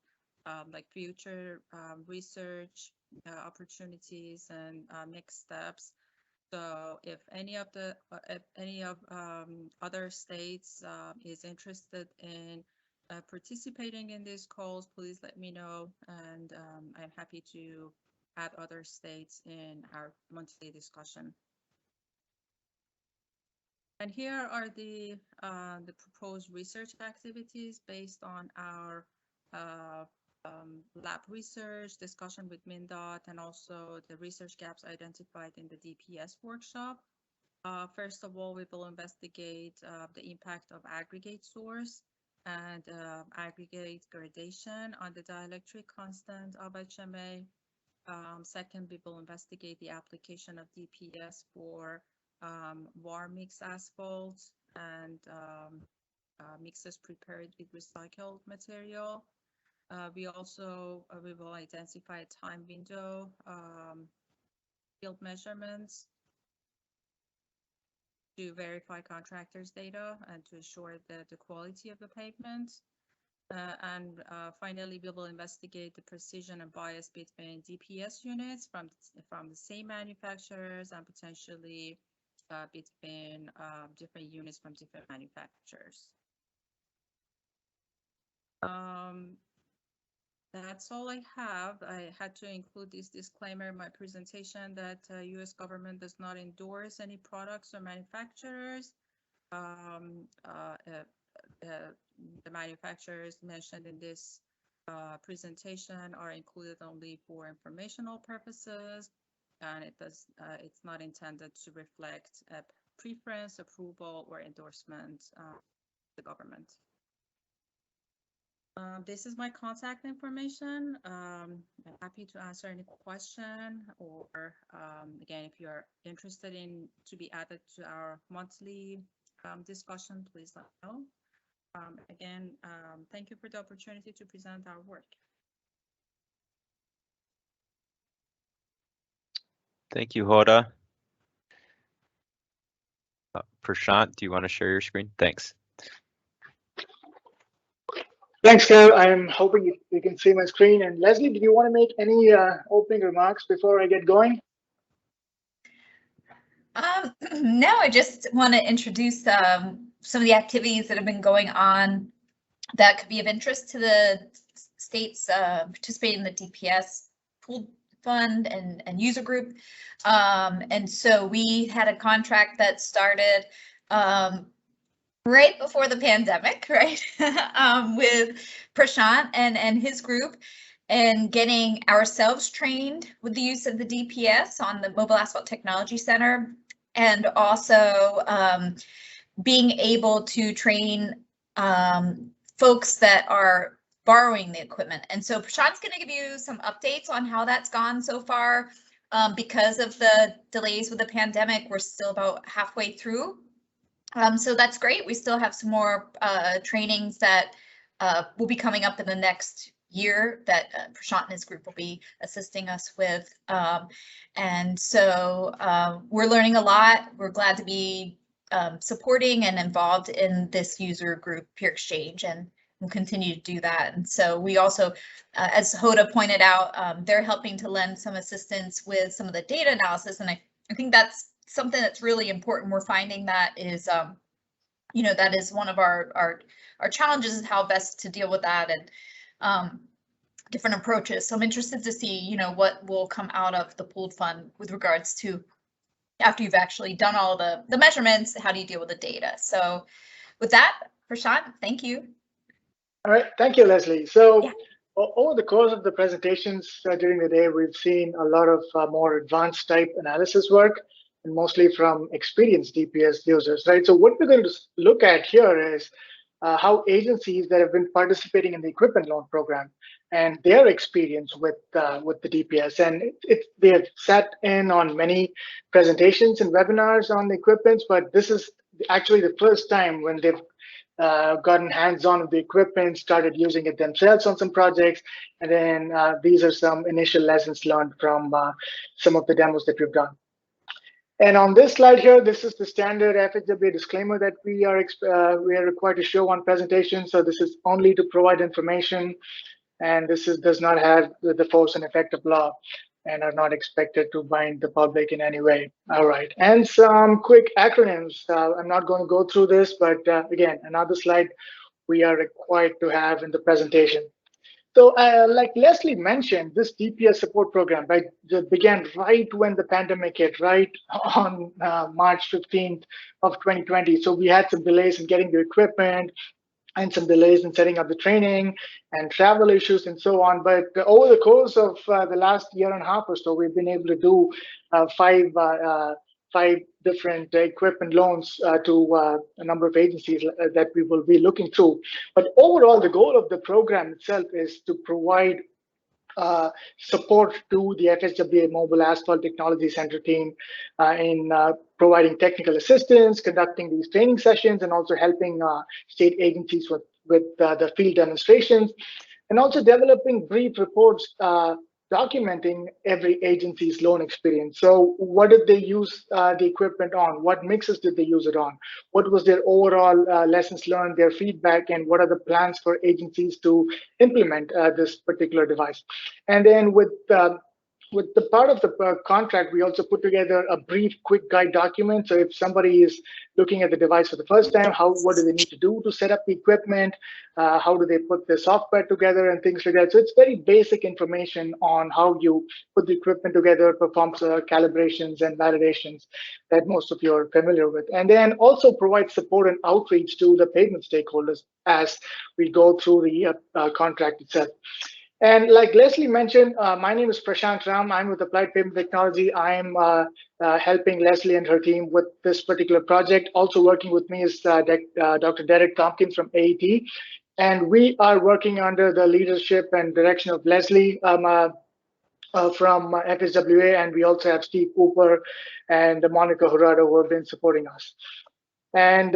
D: like future research opportunities and next steps. So if any of other states is interested in participating in these calls, please let me know, and I'm happy to add other states in our monthly discussion. And here are the proposed research activities based on our lab research, discussion with MnDOT, and also the research gaps identified in the DPS workshop. First of all, we will investigate the impact of aggregate source and aggregate gradation on the dielectric constant of HMA. Second, we will investigate the application of DPS for war mix asphalt and mixes prepared with recycled material. We will identify a time window field measurements to verify contractors' data and to assure the quality of the pavement. And finally, we will investigate the precision and bias between DPS units from the same manufacturers and potentially between different units from different manufacturers. That's all I have. I had to include this disclaimer in my presentation that U.S. government does not endorse any products or manufacturers. The manufacturers mentioned in this presentation are included only for informational purposes, and it's not intended to reflect a preference, approval, or endorsement of the government. This is my contact information. I'm happy to answer any question, or again, if you're interested in to be added to our monthly discussion, please let me know. Again, thank you for the opportunity to present our work.
A: Thank you, Hoda. Prashant, do you want to share your screen? Thanks.
E: Thanks, Kev. I'm hoping you can see my screen. And Leslie, do you want to make any opening remarks before I get going?
C: No, I just want to introduce some of the activities that have been going on that could be of interest to the states participating in the DPS pool fund and user group. And so we had a contract that started right before the pandemic, right? With Prashant and his group, and getting ourselves trained with the use of the DPS on the Mobile Asphalt Technology Center, and also being able to train folks that are borrowing the equipment. And so Prashant's going to give you some updates on how that's gone so far. Because of the delays with the pandemic, we're still about halfway through. So that's great. We still have some more trainings that will be coming up in the next year that Prashant and his group will be assisting us with. And so we're learning a lot. We're glad to be supporting and involved in this user group Peer Exchange, and we'll continue to do that. And so we also, as Hoda pointed out, they're helping to lend some assistance with some of the data analysis. And I think that's something that's really important. We're finding that is, that is one of our challenges, is how best to deal with that, and different approaches. So I'm interested to see, what will come out of the pooled fund with regards to, after you've actually done all the measurements, how do you deal with the data? So with that, Prashant, thank you.
E: All right, thank you, Leslie. So over the course of the presentations during the day, we've seen a lot of more advanced type analysis work, and mostly from experienced DPS users, right? So what we're going to look at here is how agencies that have been participating in the equipment loan program and their experience with the DPS, and they have sat in on many presentations and webinars on the equipment, but this is actually the first time when they've gotten hands-on with the equipment, started using it themselves on some projects, and then these are some initial lessons learned from some of the demos that we've done. And on this slide here, this is the standard FHWA disclaimer that we are required to show on presentation. So this is only to provide information, and this does not have the force and effect of law, and are not expected to bind the public in any way. All right, and some quick acronyms. I'm not going to go through this, but again, another slide we are required to have in the presentation. So like Leslie mentioned, this DPS support program began right when the pandemic hit, right on March 15th of 2020. So we had some delays in getting the equipment, and some delays in setting up the training, and travel issues and so on. But over the course of the last year and a half or so, we've been able to do five different equipment loans to a number of agencies that we will be looking through. But overall, the goal of the program itself is to provide support to the FHWA Mobile Asphalt Technology Center team in providing technical assistance, conducting these training sessions, and also helping state agencies with the field demonstrations, and also developing brief reports documenting every agency's loan experience. So what did they use the equipment on? What mixes did they use it on? What was their overall lessons learned, their feedback, and what are the plans for agencies to implement this particular device? And then with with the part of the contract, we also put together a brief, quick guide document. So if somebody is looking at the device for the first time, what do they need to do to set up the equipment? How do they put the software together and things like that? So it's very basic information on how you put the equipment together, perform calibrations and validations that most of you are familiar with. And then also provide support and outreach to the payment stakeholders as we go through the contract itself. And like Leslie mentioned, my name is Prashant Ram. I'm with Applied Payment Technology. I'm helping Leslie and her team with this particular project. Also working with me is Dr. Derek Tompkins from AET. And we are working under the leadership and direction of Leslie from FSWA. And we also have Steve Cooper and Monica Jurado who have been supporting us. And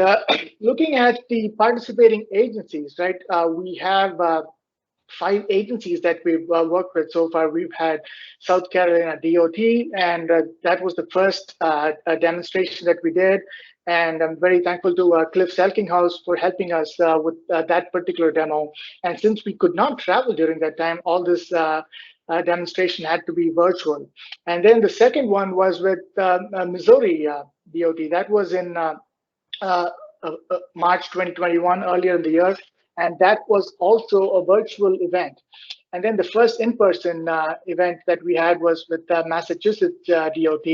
E: looking at the participating agencies, right, we have 5 agencies that we've worked with so far. We've had South Carolina DOT, and that was the first demonstration that we did. And I'm very thankful to Cliff Selkinghaus for helping us with that particular demo. And since we could not travel during that time, all this demonstration had to be virtual. And then the second one was with Missouri DOT. That was in March 2021, earlier in the year. And that was also a virtual event. And then the first in-person event that we had was with Massachusetts DOT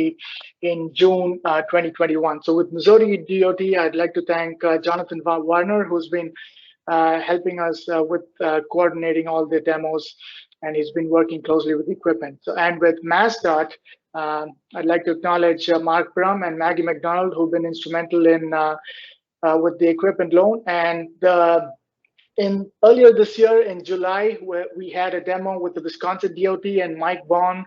E: in June 2021. So with Missouri DOT, I'd like to thank Jonathan Warner, who's been helping us with coordinating all the demos, and he's been working closely with equipment. So, and with MassDOT, I'd like to acknowledge Mark Brum and Maggie McDonald, who've been instrumental in with the equipment loan. And earlier this year in July, where we had a demo with the Wisconsin DOT, and Mike Bond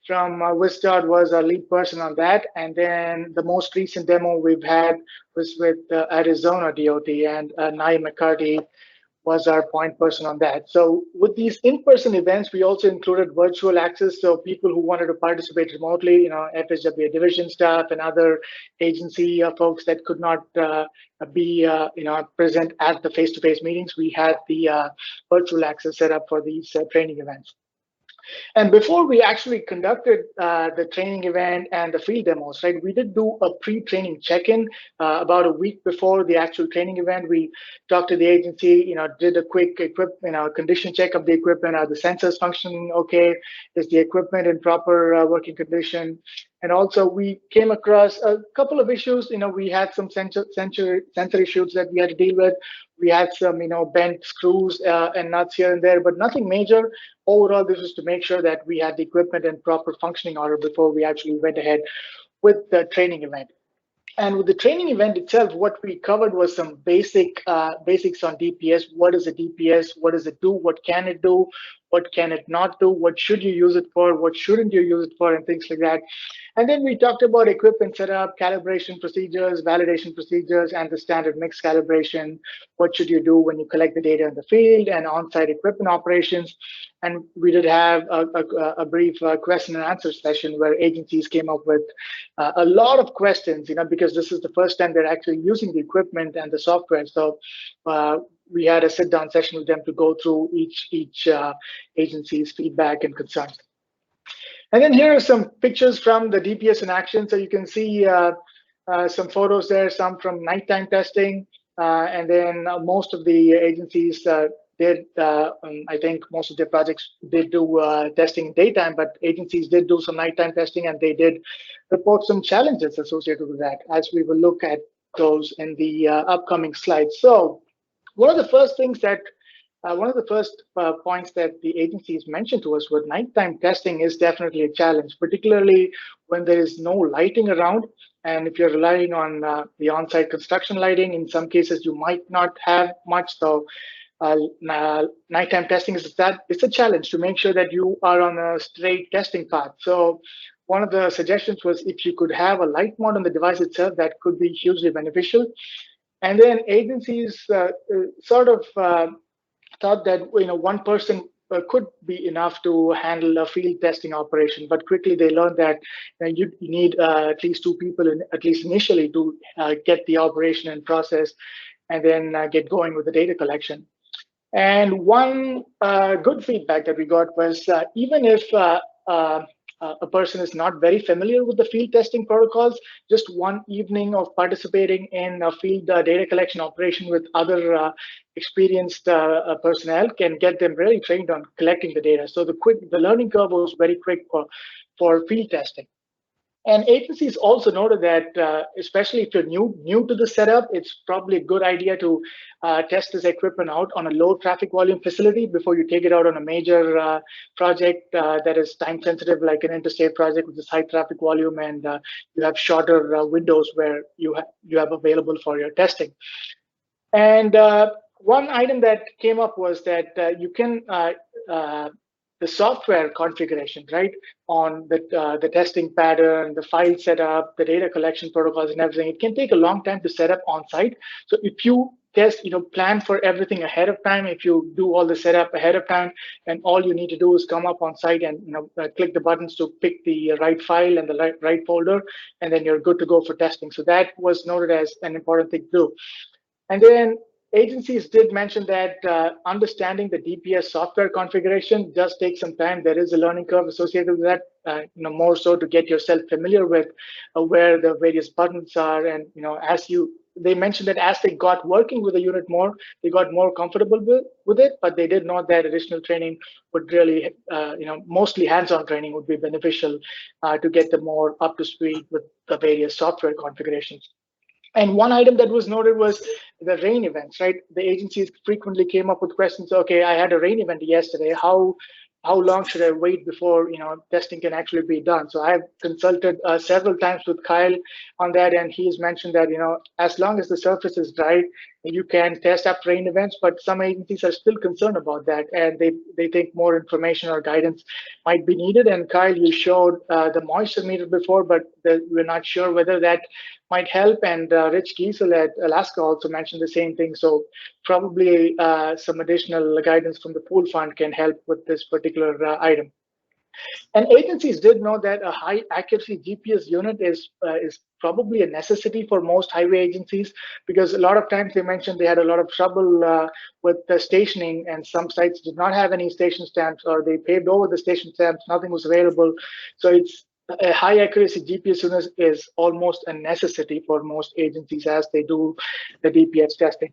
E: from WisDOT was our lead person on that. And then the most recent demo we've had was with Arizona DOT, and Nia McCarty was our point person on that. So with these in-person events, we also included virtual access. So people who wanted to participate remotely, FSWA division staff and other agency folks that could not be present at the face-to-face meetings, we had the virtual access set up for these training events. And before we actually conducted the training event and the field demos, right, we did do a pre-training check-in about a week before the actual training event. We talked to the agency, did a quick condition check of the equipment. Are the sensors functioning okay? Is the equipment in proper working condition? And also we came across a couple of issues. We had some sensor issues that we had to deal with. We had some, bent screws and nuts here and there, but nothing major. Overall, this was to make sure that we had the equipment in proper functioning order before we actually went ahead with the training event. And with the training event itself, what we covered was some basics on DPS. What is a DPS? What does it do? What can it do? What can it not do? What should you use it for? What shouldn't you use it for? And things like that. And then we talked about equipment setup, calibration procedures, validation procedures, and the standard mix calibration. What should you do when you collect the data in the field, and on-site equipment operations. And we did have a brief question and answer session where agencies came up with a lot of questions, because this is the first time they're actually using the equipment and the software. So we had a sit-down session with them to go through each agency's feedback and concerns. And then here are some pictures from the DPS in action. So you can see some photos there, some from nighttime testing, and then most of the agencies did, I think most of their projects did do testing in daytime, but agencies did do some nighttime testing, and they did report some challenges associated with that, as we will look at those in the upcoming slides. So one of the first points that the agencies mentioned to us with nighttime testing is definitely a challenge, particularly when there is no lighting around. And if you're relying on the on-site construction lighting, in some cases you might not have much. So nighttime testing it's a challenge to make sure that you are on a straight testing path. So one of the suggestions was if you could have a light mode on the device itself, that could be hugely beneficial. And then agencies thought that one person could be enough to handle a field testing operation, but quickly they learned that you need at least 2 people, at least initially, to get the operation and process, and then get going with the data collection. And one good feedback that we got was even if a person is not very familiar with the field testing protocols, just one evening of participating in a field data collection operation with other experienced personnel can get them really trained on collecting the data. So the learning curve was very quick for field testing. And agencies also noted that, especially if you're new to the setup, it's probably a good idea to test this equipment out on a low traffic volume facility before you take it out on a major project that is time sensitive, like an interstate project with this high traffic volume, and you have shorter windows where you have available for your testing. And one item that came up was that you can the software configuration, right, on the testing pattern, the file setup, the data collection protocols, and everything. It can take a long time to set up on site. So if you test, plan for everything ahead of time, if you do all the setup ahead of time, and all you need to do is come up on site and click the buttons to pick the right file and the right folder, and then you're good to go for testing. So that was noted as an important thing to do. And then agencies did mention that understanding the DPS software configuration does take some time. There is a learning curve associated with that, more so to get yourself familiar with where the various buttons are. And they mentioned that as they got working with the unit more, they got more comfortable with it, but they did note that additional training would really, mostly hands-on training would be beneficial to get them more up to speed with the various software configurations. And one item that was noted was the rain events, right? The agencies frequently came up with questions. Okay, I had a rain event yesterday. How long should I wait before testing can actually be done? So I've consulted several times with Kyle on that, and he's mentioned that as long as the surface is dry, you can test after rain events. But some agencies are still concerned about that, and they think more information or guidance might be needed. And Kyle, you showed the moisture meter before, but we're not sure whether that might help. And Rich Giesel at Alaska also mentioned the same thing. So probably some additional guidance from the pool fund can help with this particular item. And agencies did know that a high accuracy GPS unit is probably a necessity for most highway agencies, because a lot of times they mentioned they had a lot of trouble with the stationing, and some sites did not have any station stamps, or they paved over the station stamps, nothing was available. So it's a high accuracy GPS unit is almost a necessity for most agencies as they do the DPS testing.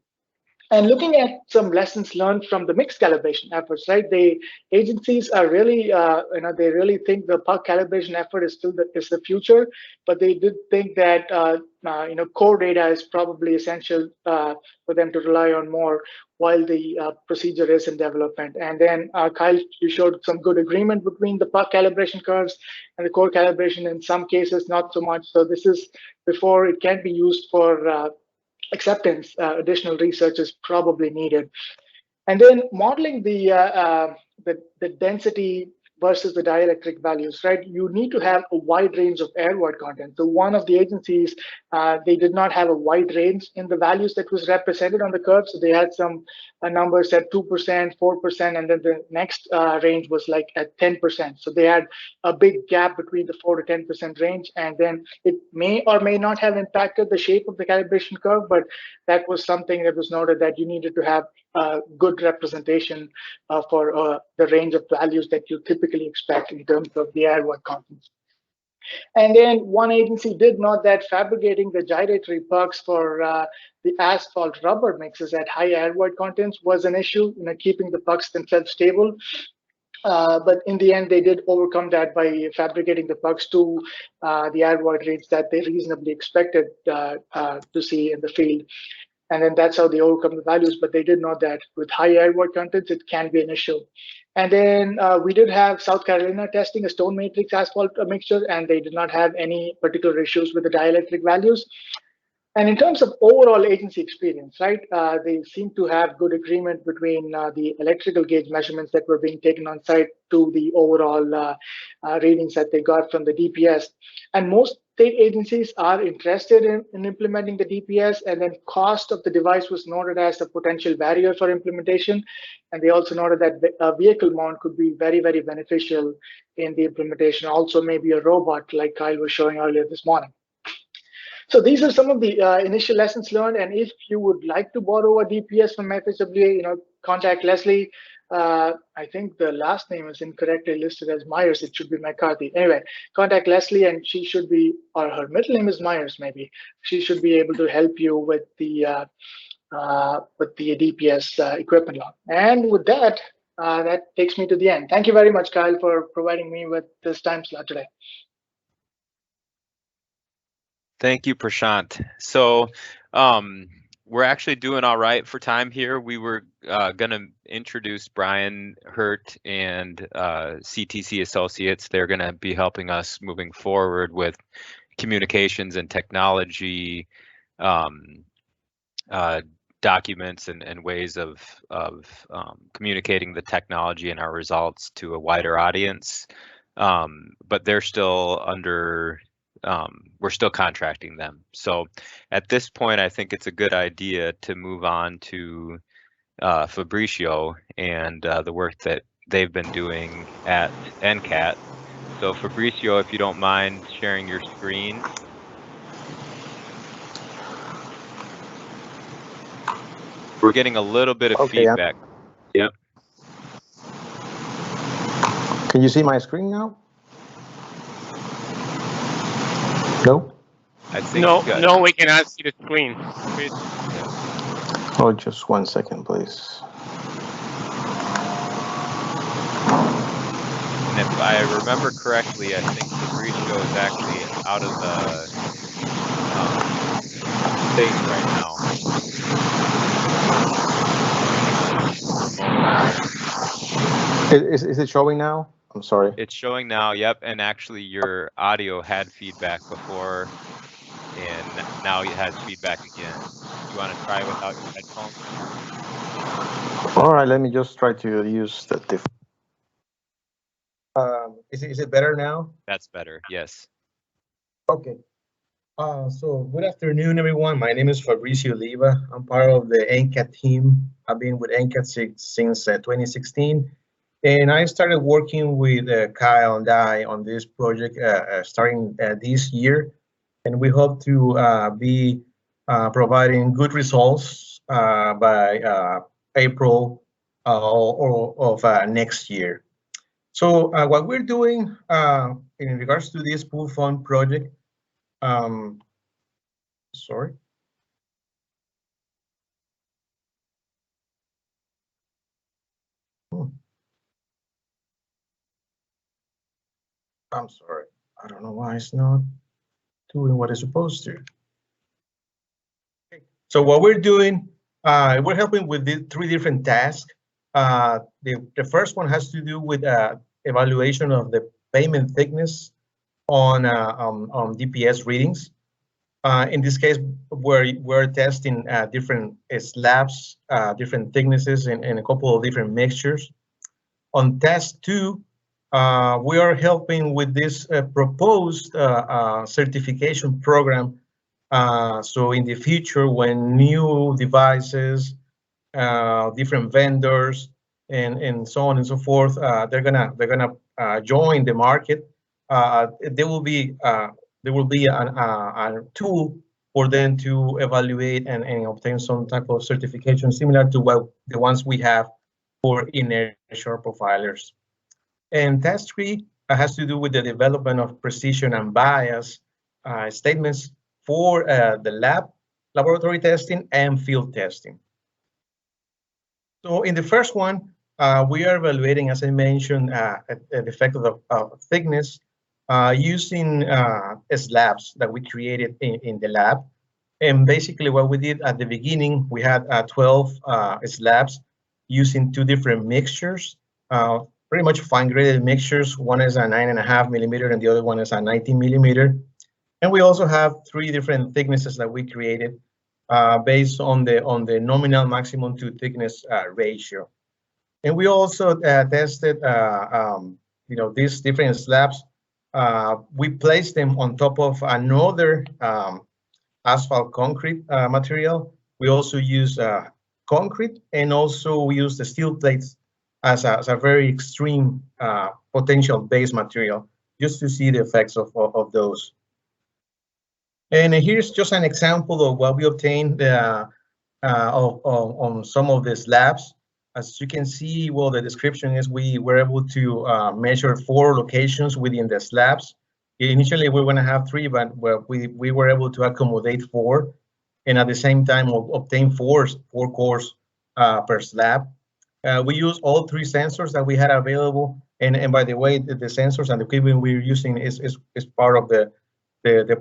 E: And looking at some lessons learned from the mixed calibration efforts, right? The agencies are really, they really think the puck calibration effort is still the future, but they did think that core data is probably essential for them to rely on more while the procedure is in development. And then Kyle, you showed some good agreement between the puck calibration curves and the core calibration. In some cases, not so much. So this is before it can be used for acceptance, additional research is probably needed. And then modeling the density versus the dielectric values, right? You need to have a wide range of air void content. So one of the agencies, they did not have a wide range in the values that was represented on the curve. So they had some numbers at 2%, 4%, and then the next range was like at 10%. So they had a big gap between the 4 to 10% range. And then it may or may not have impacted the shape of the calibration curve, but that was something that was noted that you needed to have good representation for the range of values that you typically expect in terms of the air void contents. And then one agency did note that fabricating the gyratory pucks for the asphalt rubber mixes at high air void contents was an issue, keeping the pucks themselves stable. But in the end, they did overcome that by fabricating the pucks to the air void rates that they reasonably expected to see in the field. And then that's how they overcome the values. But they did know that with high air void contents, it can be an issue. And then we did have South Carolina testing a stone matrix asphalt mixture, and they did not have any particular issues with the dielectric values. And in terms of overall agency experience, right, they seem to have good agreement between the electrical gauge measurements that were being taken on site to the overall readings that they got from the DPS. And most state agencies are interested in implementing the DPS, and then cost of the device was noted as a potential barrier for implementation. And they also noted that a vehicle mount could be very, very beneficial in the implementation. Also, maybe a robot like Kyle was showing earlier this morning. So these are some of the initial lessons learned. And if you would like to borrow a DPS from FHWA, contact Leslie. I think the last name is incorrectly listed as Myers. It should be McCarthy. Anyway, contact Leslie, and she should be, or her middle name is Myers, maybe. She should be able to help you with the DPS equipment log. And with that, that takes me to the end. Thank you very much, Kyle, for providing me with this time slot today.
A: Thank you, Prashant. So we're actually doing all right for time here. We were going to introduce Brian Hurt and CTC Associates. They're going to be helping us moving forward with communications and technology documents and ways of communicating the technology and our results to a wider audience. But they're still under we're still contracting them. So at this point, I think it's a good idea to move on to Fabricio and the work that they've been doing at NCAT. So Fabricio, if you don't mind sharing your screen. We're getting a little bit of feedback. Yep.
F: Can you see my screen now? No?
A: I think
G: no, we cannot see the screen. Please.
F: Oh, just 1 second, please.
A: And if I remember correctly, I think Fabricio is actually out of the stage right now.
F: Is it showing now? I'm sorry.
A: It's showing now, yep. And actually your audio had feedback before, and now it has feedback again. You want to try without your headphones?
F: All right, let me just try to use the different. Is it better now?
A: That's better, yes.
F: Okay. So good afternoon, everyone. My name is Fabricio Oliva. I'm part of the NCAT team. I've been with NCAT since 2016. And I started working with Kyle and I on this project starting this year. And we hope to be providing good results by April of next year. So what we're doing in regards to this pool fund project, sorry. I'm sorry. I don't know why it's not doing what it's supposed to. So what we're doing, we're helping with the 3 different tasks. The first one has to do with evaluation of the pavement thickness on DPS readings. In this case, we're testing different slabs, different thicknesses, and a couple of different mixtures. On task 2, we are helping with this proposed certification program. So in the future, when new devices, different vendors, and so on and so forth, they're gonna join the market. There will be a tool for them to evaluate and obtain some type of certification similar to what the ones we have for inertial profilers. And task 3 has to do with the development of precision and bias statements for the laboratory testing and field testing. So in the first one, we are evaluating, as I mentioned, the effect of thickness using slabs that we created in the lab. And basically what we did at the beginning, we had 12 slabs using 2 different mixtures, pretty much fine-graded mixtures. One is a 9.5 millimeter and the other one is a 19 millimeter. And we also have 3 different thicknesses that we created based on the nominal maximum to thickness ratio. And we also tested, these different slabs. We placed them on top of another asphalt concrete material. We also use concrete, and also we use the steel plates as a very extreme potential base material, just to see the effects of those. And here's just an example of what we obtained on some of the slabs. as you can see, well, the description is we were able to measure 4 locations within the slabs. Initially, we were going to have 3, but we were able to accommodate 4, and at the same time obtain 4 cores per slab. We use all 3 sensors that we had available, and by the way, the sensors and the equipment we're using is part of the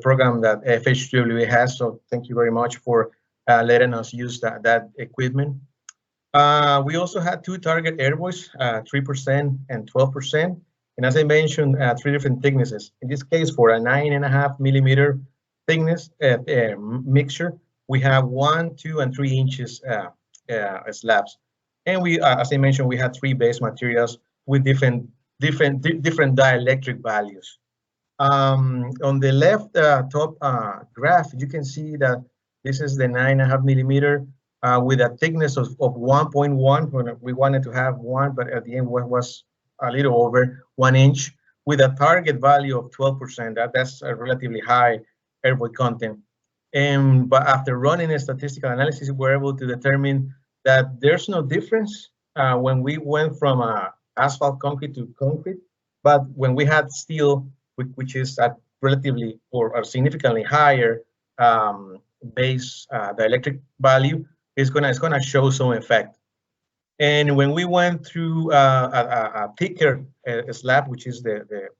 F: program that FHWA has. So thank you very much for letting us use that equipment. We also had 2 target airboys, 3% and 12%. And as I mentioned, 3 different thicknesses. In this case, for a 9.5 millimeter thickness mixture, we have 1, 2, and 3 inches slabs. And we, as I mentioned, we had 3 base materials with different dielectric values. On the left top graph, you can see that this is the 9.5 millimeter with a thickness of 1.1. When we wanted to have 1, but at the end was a little over 1 inch with a target value of 12%. That's a relatively high airboy content. But after running a statistical analysis, we're able to determine that there's no difference when we went from asphalt concrete to concrete, but when we had steel, which is at relatively or significantly higher base dielectric value, it's gonna show some effect. And when we went through a thicker slab, which is the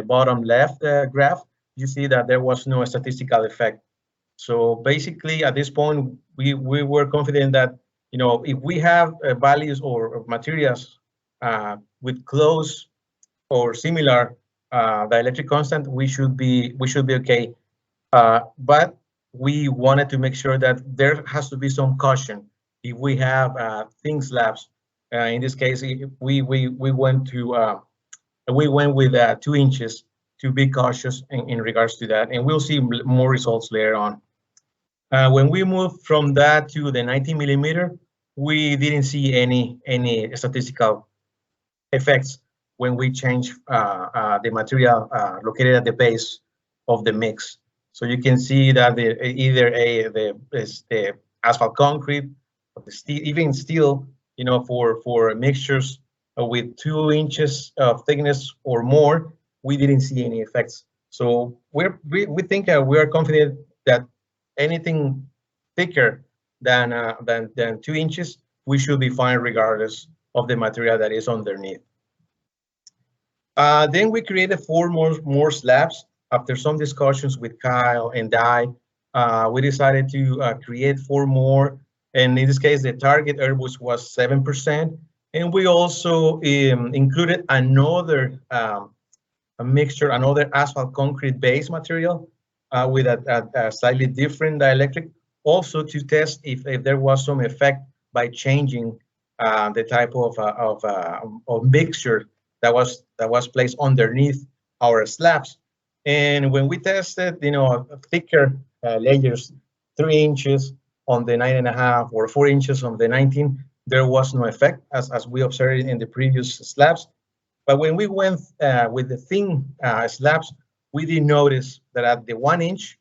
F: bottom left graph, you see that there was no statistical effect. So basically, at this point, we were confident that, you know, if we have values or materials with close or similar dielectric constant, we should be okay. But we wanted to make sure that there has to be some caution if we have thin slabs. In this case, we went with 2 inches to be cautious in regards to that, and we'll see more results later on. When we moved from that to the 90 millimeter, we didn't see any statistical effects when we change the material located at the base of the mix. So you can see that either the asphalt concrete, or the steel, even steel, you know, for mixtures with 2 inches of thickness or more, we didn't see any effects. So we think we are confident that anything thicker than 2 inches, we should be fine regardless of the material that is underneath. Then we created 4 more slabs. After some discussions with Kyle and Di, we decided to create 4 more. And in this case, the target airboys was 7%. And we also included another a mixture, another asphalt concrete base material with a slightly different dielectric, also to test if there was some effect by changing the type of mixture that was placed underneath our slabs. And when we tested, you know, thicker layers, 3 inches on the 9.5 or 4 inches on the 19, there was no effect as we observed in the previous slabs. But when we went with the thin slabs, we did notice that at the 1 inch,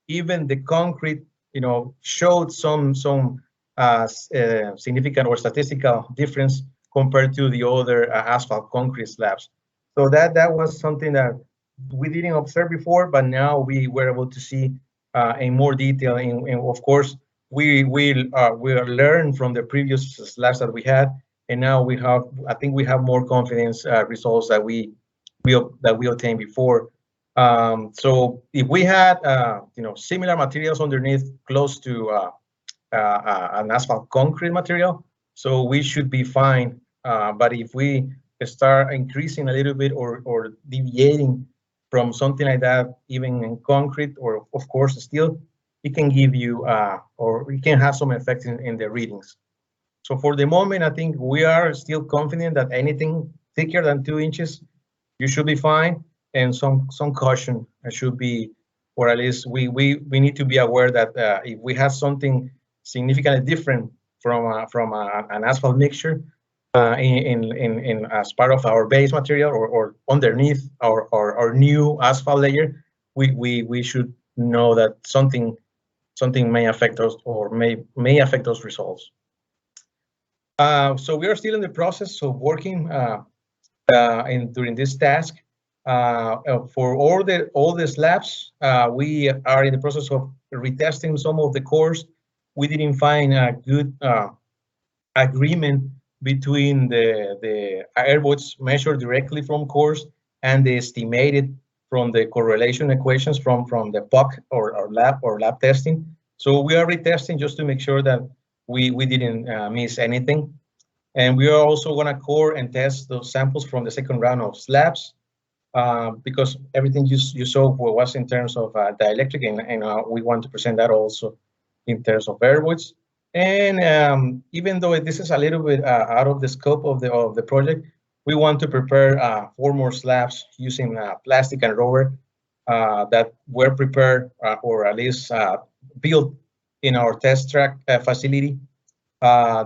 F: even the concrete, you know, showed some significant or statistical difference compared to the other asphalt concrete slabs. So that was something that we didn't observe before, but now we were able to see in more detail. And of course, we learned from the previous slabs that we had, and now I think we have more confidence results that we obtained before. So if we had you know, similar materials underneath close to an asphalt concrete material, so we should be fine. But if we start increasing a little bit or deviating from something like that, even in concrete or of course steel, it can give you or it can have some effect in the readings. So for the moment, I think we are still confident that anything thicker than 2 inches, you should be fine, and some caution should be, or at least we need to be aware that if we have something significantly different from an asphalt mixture in as part of our base material or underneath our new asphalt layer, we should know that something may affect us or may affect those results. So we are still in the process of working during this task. For all the slabs, we are in the process of retesting some of the cores. We didn't find a good agreement between the airboats measured directly from cores and the estimated from the correlation equations from the POC or lab testing. So we are retesting just to make sure that we didn't miss anything. And we are also going to core and test those samples from the second round of slabs because everything you saw was in terms of dielectric, and we want to present that also in terms of airboats. And even though this is a little bit out of the scope of the project, we want to prepare 4 more slabs using plastic and rubber that were prepared or at least built in our test track facility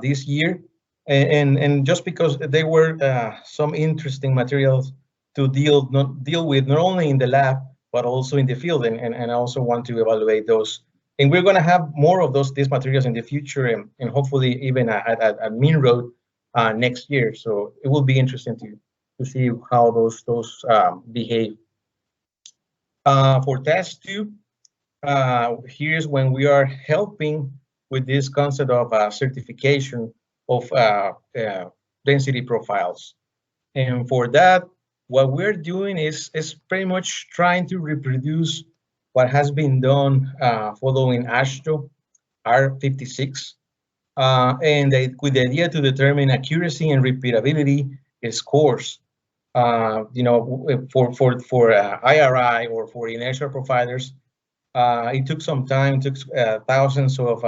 F: this year. And just because they were some interesting materials to deal with not only in the lab but also in the field, and I also want to evaluate those. And we're going to have more of these materials in the future, and hopefully even at Mean Road next year. So it will be interesting to see how those behave. For test 2, here's when we are helping with this concept of certification of density profiles. And for that, what we're doing is pretty much trying to reproduce what has been done following AASHTO R56, and with the idea to determine accuracy and repeatability scores. For IRI or for inertial profilers, it took some time, took thousands of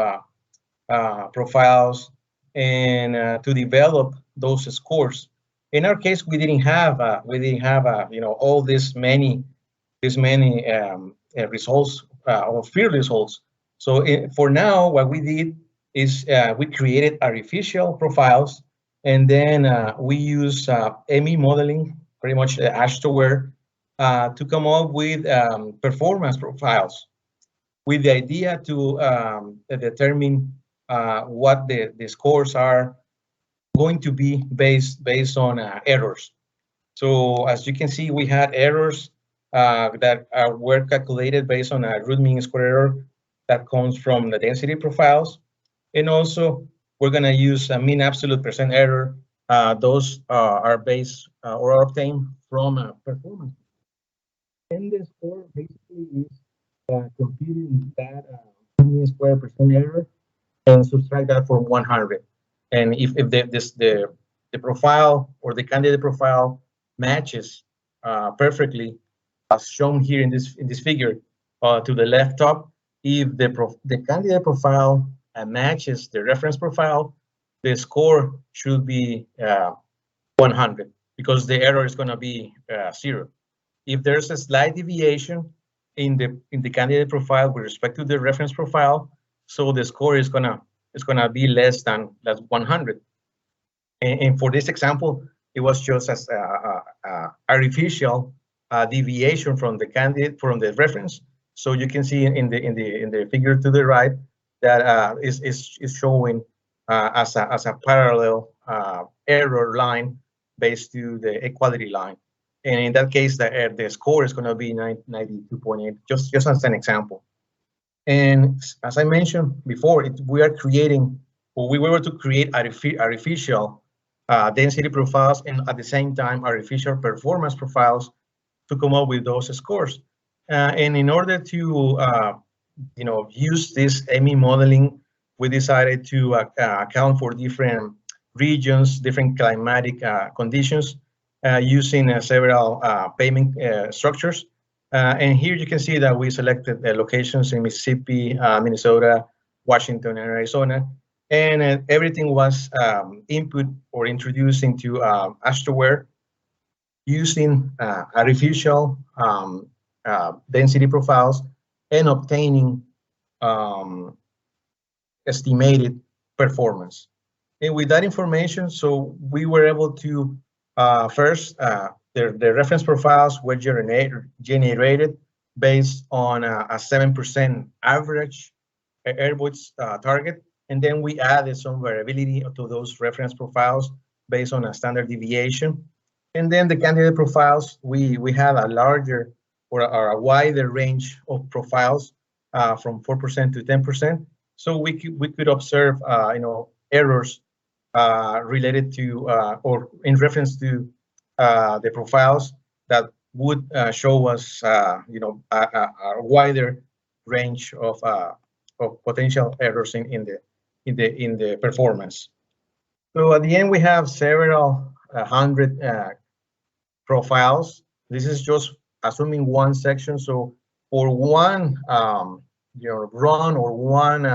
F: profiles, and to develop those scores. In our case, we didn't have all these many results or field results. So for now, what we did is we created artificial profiles, and then we use ME modeling, pretty much AASHTO, to come up with performance profiles, with the idea to determine what the scores are going to be based on errors. So as you can see, we had errors that were calculated based on a root mean square error that comes from the density profiles. And also, we're going to use a mean absolute percent error. Those are based or are obtained from performance. And the score basically is computing that mean square percent error and subtract that from 100. And if the profile or the candidate profile matches perfectly, as shown here in this figure to the left top, if the candidate profile matches the reference profile, the score should be 100 because the error is going to be 0. If there's a slight deviation in the candidate profile with respect to the reference profile, so the score is gonna be less than 100. And for this example, it was just as artificial deviation from the reference. So you can see in the figure to the right that is showing as a parallel error line based to the equality line. And in that case, the score is going to be 92.8, just as an example. And as I mentioned before, we are creating, or we were to create artificial density profiles, and at the same time, artificial performance profiles to come up with those scores. And in order to use this ME modeling, we decided to account for different regions, different climatic conditions, using several payment structures. And here you can see that we selected locations in Mississippi, Minnesota, Washington, and Arizona. And everything was input or introduced into AASHTO using artificial density profiles and obtaining estimated performance. And with that information, so we were able to first, the reference profiles were generated based on a 7% average airboats target and then we added some variability to those reference profiles based on a standard deviation. And then the candidate profiles, we had a larger or a wider range of profiles from 4% to 10%. So we could observe, errors related to or in reference to the profiles that would show us, a wider range of potential errors in the performance. So at the end, we have several hundred profiles. This is just assuming one section. So for one run or one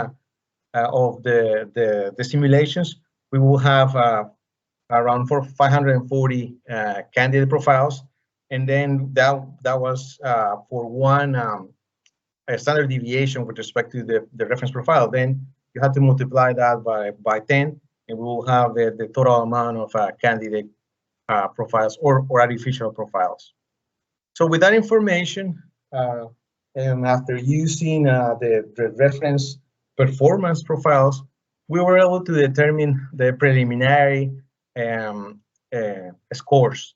F: of the simulations, we will have around 540 candidate profiles, and then that was for one a standard deviation with respect to the reference profile. Then you have to multiply that by 10, and we will have the total amount of candidate profiles or artificial profiles. So with that information, and after using the reference performance profiles, we were able to determine the preliminary scores.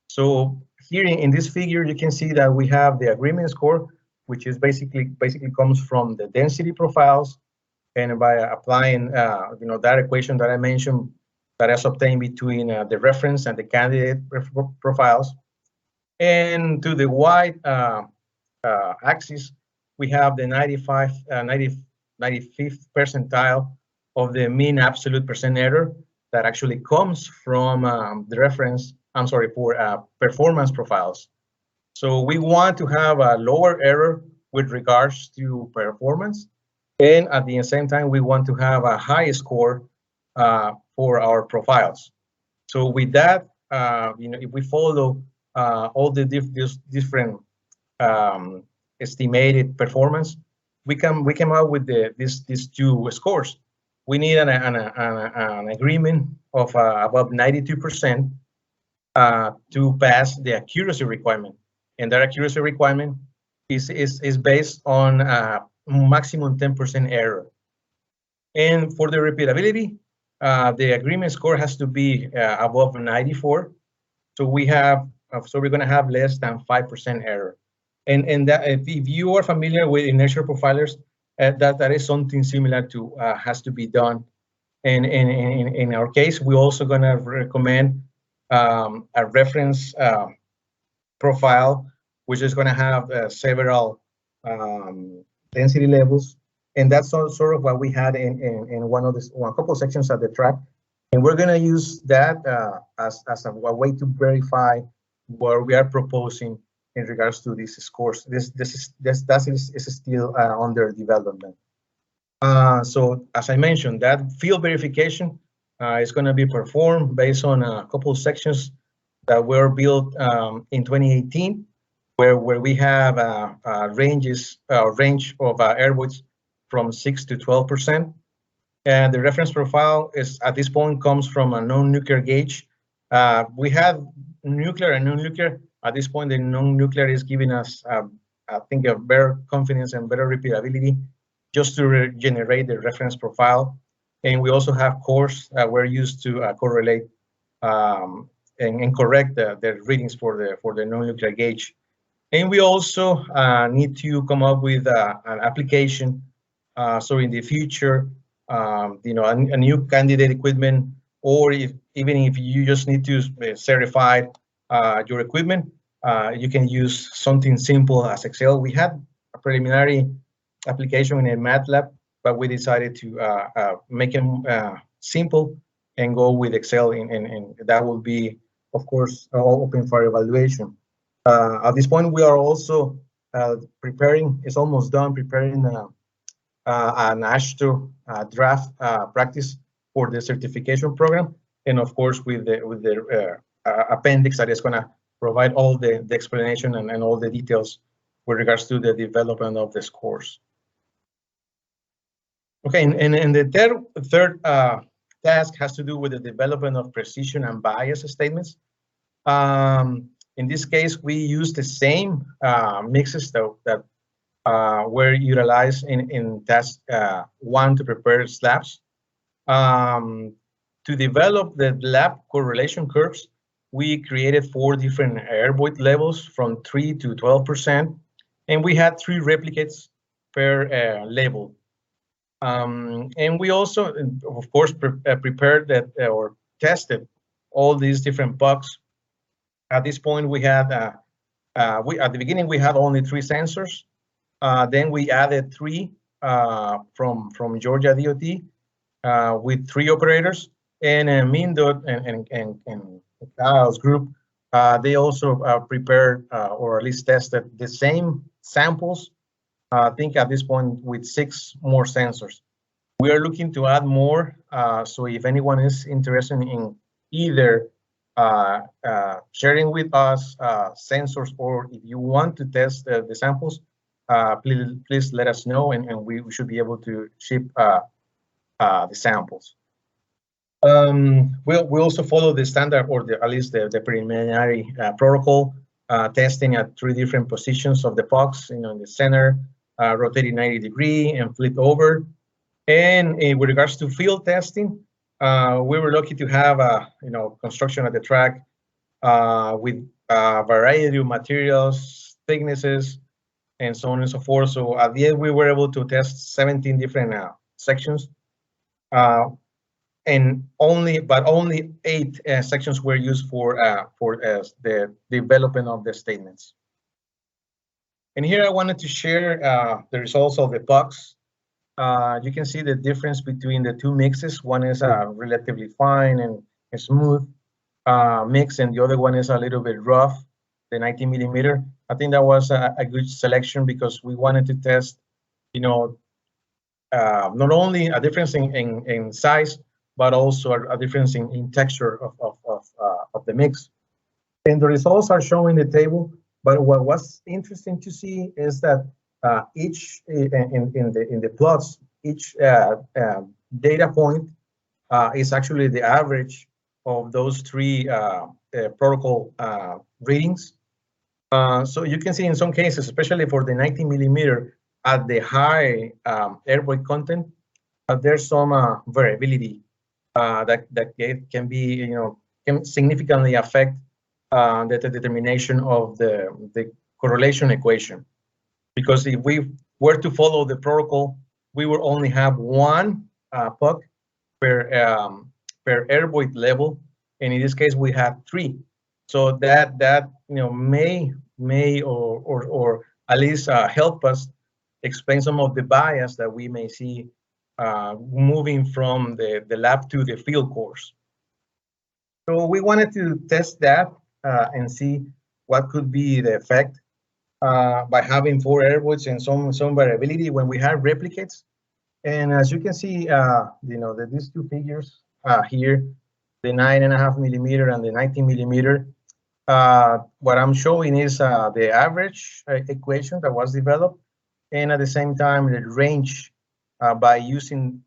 F: So here in this figure, you can see that we have the agreement score, which is basically comes from the density profiles, and by applying that equation that I mentioned, that is obtained between the reference and the candidate profiles. And to the y axis, we have the 95th percentile of the mean absolute percent error that actually comes from the reference, for performance profiles. So we want to have a lower error with regards to performance, and at the same time, we want to have a high score for our profiles. So with that, if we follow all the different estimated performance, we came out with these two scores. We need an agreement of above 92% to pass the accuracy requirement, and that accuracy requirement is based on maximum 10% error. And for the repeatability, the agreement score has to be above 94. So we're going to have less than 5% error. And that, if you are familiar with inertial profilers, that is something similar to has to be done. And in our case, we're also going to recommend a reference profile, which is going to have several density levels, and that's sort of what we had in a couple of sections of the track, and we're going to use that as a way to verify what we are proposing in regards to these scores. This is still under development. So as I mentioned, that field verification is going to be performed based on a couple of sections that were built in 2018, where we have a range of airvoids from 6 to 12%. And the reference profile is, at this point, comes from a non-nuclear gauge. We have nuclear and non-nuclear. At this point, the non-nuclear is giving us, I think, a better confidence and better repeatability just to generate the reference profile. And we also have cores that were used to correlate and correct the readings for the non-nuclear gauge. And we also need to come up with an application. So in the future, a new candidate equipment, or even if you just need to certify your equipment, you can use something simple as Excel. We had a preliminary application in MATLAB, but we decided to make it simple and go with Excel, and that will be, of course, all open for evaluation. At this point, we are also preparing, it's almost done, preparing an AASHTO draft practice for the certification program, and of course with the appendix that is going to provide all the explanation and all the details with regards to the development of this course. Okay, and the third task has to do with the development of precision and bias statements. In this case, we use the same mixes that were utilized in task 1 to prepare slabs. To develop the lab correlation curves, we created 4 different air void levels from 3 to 12%, and we had 3 replicates per level. And we also, of course, prepared that or tested all these different bugs. At this point, we had at the beginning we had only 3 sensors. Then we added 3 from Georgia DOT with 3 operators, and MinDOT and Kyle's group. They also prepared or at least tested the same samples. I think at this point with 6 more sensors. We are looking to add more. So if anyone is interested in either sharing with us sensors, or if you want to test the samples, please let us know, and we should be able to ship the samples. We'll also follow the standard, or at least the preliminary protocol, testing at 3 different positions of the box, in the center, rotating 90 degrees and flip over. And with regards to field testing, we were lucky to have construction at the track with a variety of materials, thicknesses, and so on and so forth. So at the end, we were able to test 17 different sections, and only 8 sections were used for the development of the statements. And here I wanted to share the results of the box. You can see the difference between the 2 mixes. One is a relatively fine and smooth mix, and the other one is a little bit rough, the 90 millimeter. I think that was a good selection because we wanted to test, not only a difference in size, but also a difference in texture of the mix. And the results are shown in the table. But what was interesting to see is that each in the plots, each data point is actually the average of those 3 protocol readings. So you can see in some cases, especially for the 90 millimeter at the high air void content, there's some variability that can be, can significantly affect the determination of the correlation equation. Because if we were to follow the protocol, we would only have 1 puck per air void level, and in this case we have 3. So that may or at least help us explain some of the bias that we may see moving from the lab to the field course. So we wanted to test that and see what could be the effect by having 4 air voids and some variability when we have replicates. And as you can see, these 2 figures here, the 9.5 millimeter and the 19 millimeter. What I'm showing is the average equation that was developed, and at the same time the range by using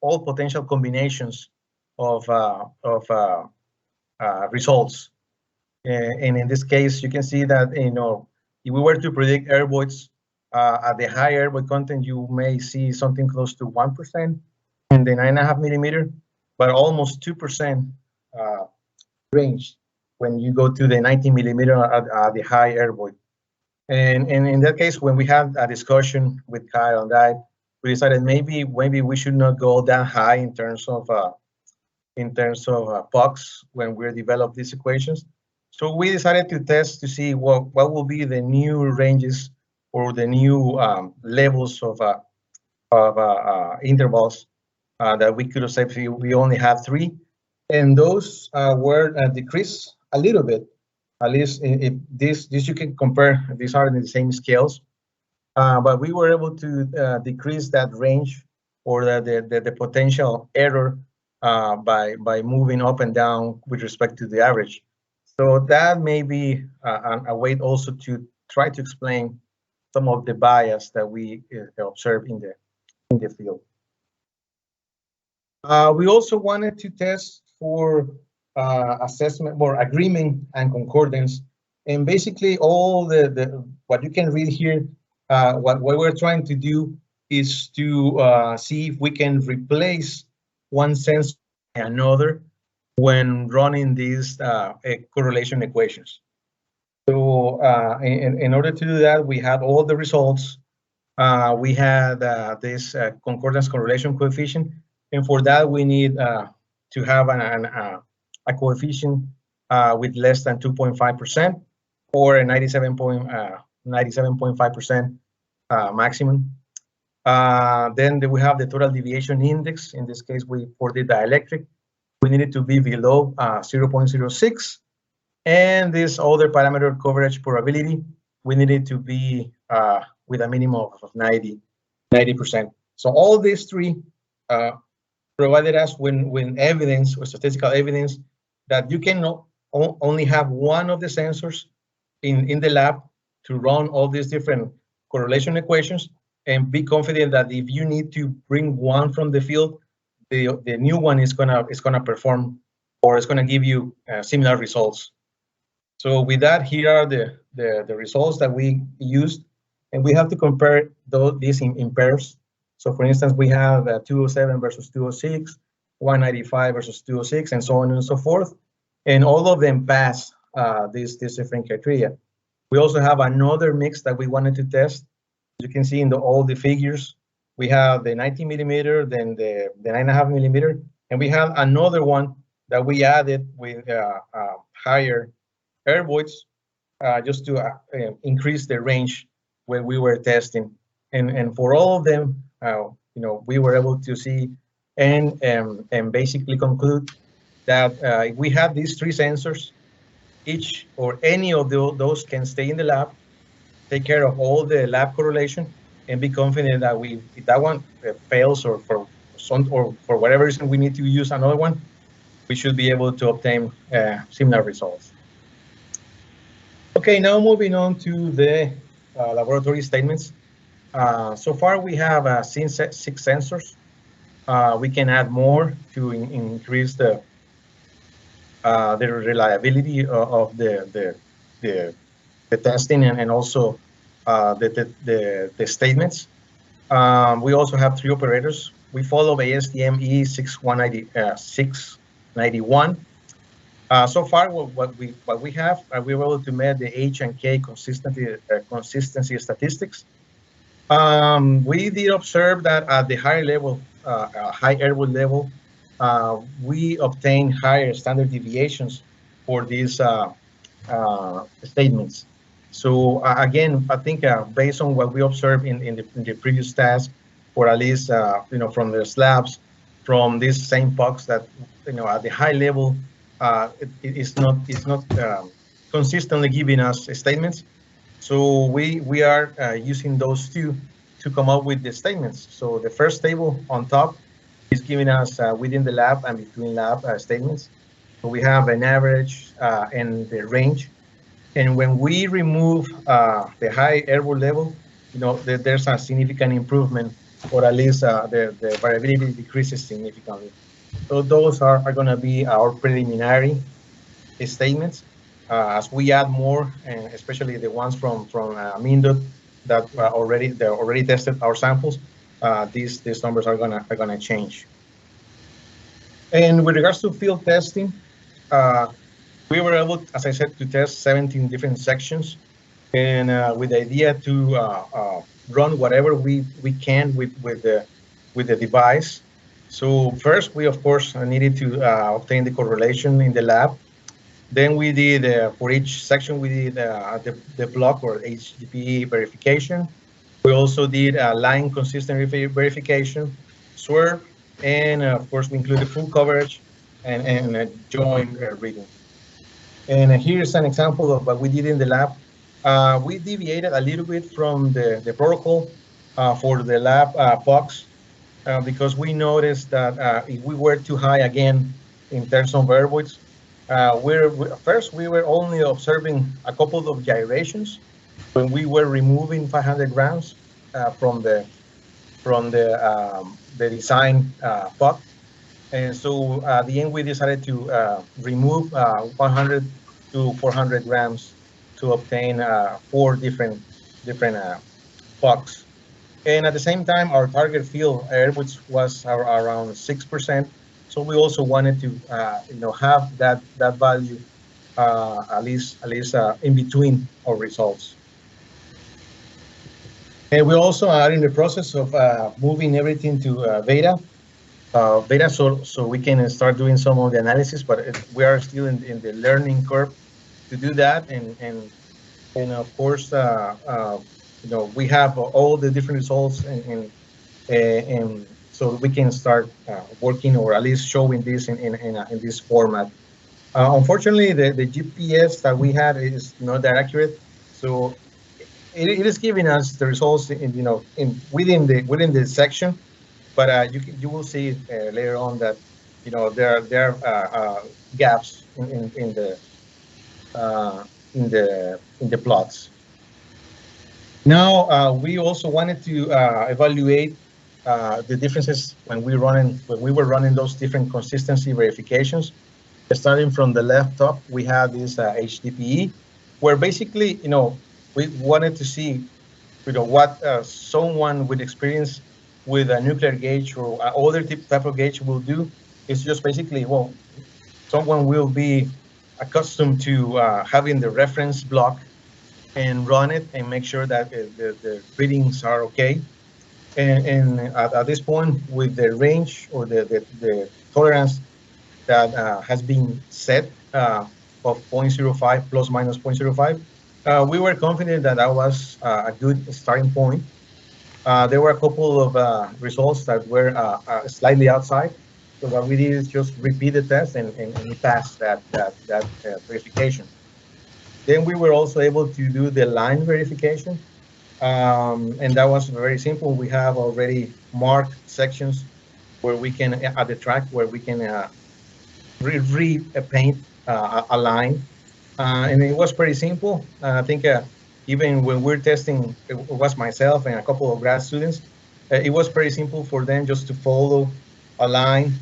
F: all potential combinations of results. And in this case, you can see that if we were to predict air voids at the high air void content, you may see something close to 1% in the 9.5 millimeter, but almost 2% range when you go to the 90 millimeter at the high air void. And in that case, when we had a discussion with Kyle on that, we decided maybe we should not go that high in terms of pucks when we develop these equations. So we decided to test to see what will be the new ranges or the new levels of intervals that we could have said we only have 3, and those were decreased a little bit. At least if this you can compare. These are in the same scales, but we were able to decrease that range or the potential error by moving up and down with respect to the average. So that may be a way also to try to explain some of the bias that we observe in the field. We also wanted to test for assessment or agreement and concordance, and basically all what you can read here what we're trying to do is to see if we can replace one sensor by another when running these correlation equations. So in order to do that, we have all the results. We had this concordance correlation coefficient, and for that we need to have a coefficient with less than 2.5% or a 97.5% maximum. Then we have the total deviation index. In this case, for the dielectric, we need it to be below 0.06. And this other parameter, coverage probability, we need it to be with a minimum of 90%. So all these three provided us when evidence or statistical evidence that you can only have one of the sensors in the lab to run all these different correlation equations, and be confident that if you need to bring one from the field, the new one is gonna perform, or it's gonna give you similar results. So with that, here are the results that we used, and we have to compare these in pairs. So for instance, we have 207 versus 206, 195 versus 206, and so on and so forth. And all of them pass these different criteria. We also have another mix that we wanted to test. You can see in all the figures, we have the 90 millimeter, then the 9.5 millimeter, and we have another one that we added with higher air voids just to increase the range where we were testing. And for all of them, we were able to see and basically conclude that if we have these three sensors, each or any of those can stay in the lab, take care of all the lab correlation, and be confident that if that one fails or for whatever reason we need to use another one, we should be able to obtain similar results. Okay, now moving on to the laboratory statements. So far we have seen 6 sensors. We can add more to increase the reliability of the testing and also the statements. We also have 3 operators. We follow ASTM E6191. So far, what we have, we were able to measure the H and K consistency statistics. We did observe that at the higher level, high airborne level, we obtain higher standard deviations for these statements. So again, I think based on what we observed in the previous task, or at least from the slabs, from these same pucks that at the high level, it's not consistently giving us statements. So we are using those two to come up with the statements. So the first table on top is giving us within the lab and between lab statements. So we have an average and the range. And when we remove the high airborne level, there's a significant improvement, or at least the variability decreases significantly. So those are going to be our preliminary statements. As we add more, and especially the ones from MINDOT that already tested our samples, these numbers are gonna change. And with regards to field testing, we were able, as I said, to test 17 different sections, and with the idea to run whatever we can with the device. So first, we of course needed to obtain the correlation in the lab. Then we did, for each section, we did the block or HGP verification. We also did line consistency verification, swerve, and of course we included full coverage and joint reading. And here's an example of what we did in the lab. We deviated a little bit from the protocol for the lab box because we noticed that if we were too high again in terms of airvoids, first we were only observing a couple of gyrations when we were removing 500 grams from the design puck. And so at the end, we decided to remove 100 to 400 grams to obtain 4 different POCs. And at the same time, our target field error, which was around 6%. So we also wanted to, have that value at least in between our results. And we also are in the process of moving everything to beta. Beta, so we can start doing some of the analysis, but we are still in the learning curve to do that. And of course, we have all the different results, and so we can start working, or at least showing this in this format. Unfortunately, the GPS that we had is not that accurate, so it is giving us the results within the section, but you will see later on that there are gaps in the plots. Now we also wanted to evaluate the differences when we were running those different consistency verifications. Starting from the left top, we have this HDPE, where basically we wanted to see what someone with experience with a nuclear gauge or other type of gauge will do. Is just basically, well, someone will be accustomed to having the reference block and run it and make sure that the readings are okay. And at this point, with the range or the tolerance that has been set of 0.05 plus minus 0.05, we were confident that that was a good starting point. There were a couple of results that were slightly outside. So what we did is just repeat the test, and we passed that verification. Then we were also able to do the line verification, and that was very simple. We have already marked sections where we can, at the track, where we can repaint a line, and it was pretty simple. I think even when we're testing, it was myself and a couple of grad students, it was pretty simple for them just to follow a line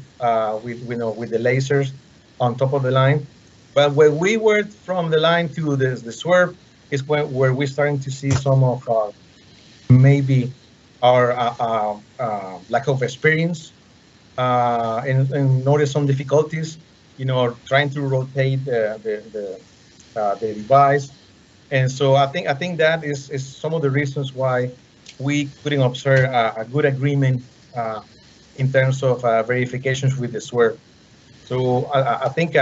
F: with the lasers on top of the line. But when we were from the line to the swerve is where we're starting to see some of maybe our lack of experience, and notice some difficulties, trying to rotate the device. And so I think that is some of the reasons why we couldn't observe a good agreement in terms of verifications with the swerve. So I think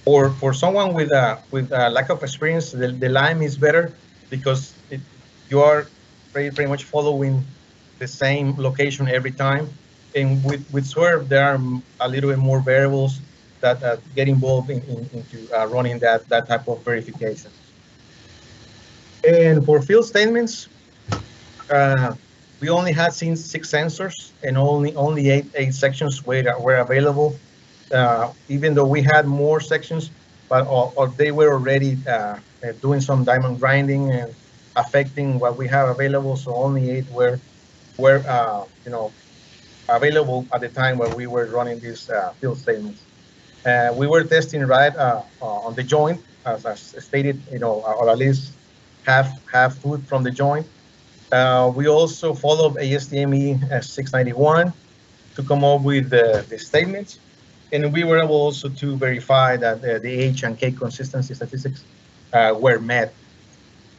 F: for someone with lack of experience, the line is better because you are pretty much following the same location every time. And with swerve, there are a little bit more variables that get involved into running that type of verification. And for field statements, we only had seen 6 sensors, and only eight sections were available. Even though we had more sections, but or they were already doing some diamond grinding and affecting what we have available. So only 8 were available at the time when we were running these field statements. We were testing right on the joint, as stated, or at least half foot from the joint. We also followed ASTM 691 to come up with the statements. And we were able also to verify that the H and K consistency statistics were met.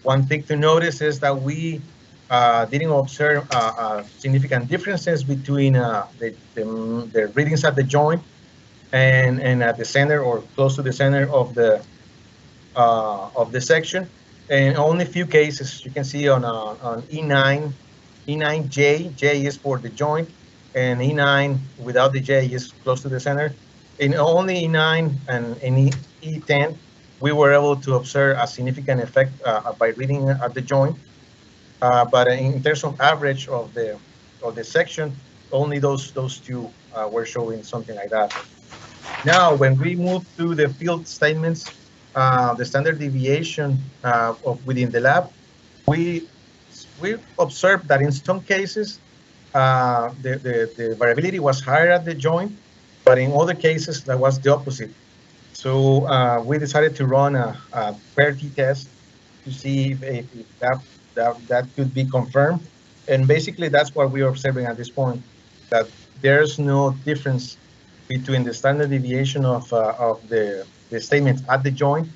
F: One thing to notice is that we didn't observe significant differences between the readings at the joint and at the center or close to the center of the section. And only a few cases you can see on E9, E9J. J is for the joint, and E9 without the J is close to the center. In only E9 and in E10, we were able to observe a significant effect by reading at the joint. But in terms of average of the section, only those two were showing something like that. Now, when we move to the field statements, the standard deviation of within the lab, we observed that in some cases the variability was higher at the joint, but in other cases that was the opposite. So we decided to run a pair t-test to see if that could be confirmed. And basically, that's what we are observing at this point, that there's no difference between the standard deviation of the statements at the joint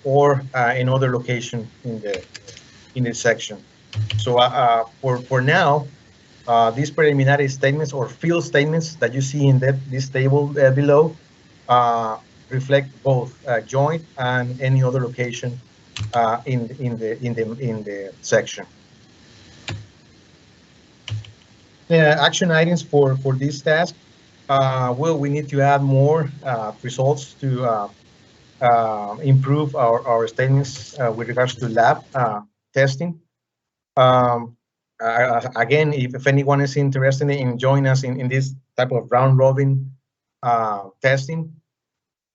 F: or in other location in the section. So for now, these preliminary statements or field statements that you see in this table below reflect both joint and any other location in the section. Action items for this task. Well, we need to add more results to improve our statements with regards to lab testing. Again, if anyone is interested in joining us in this type of round robin testing,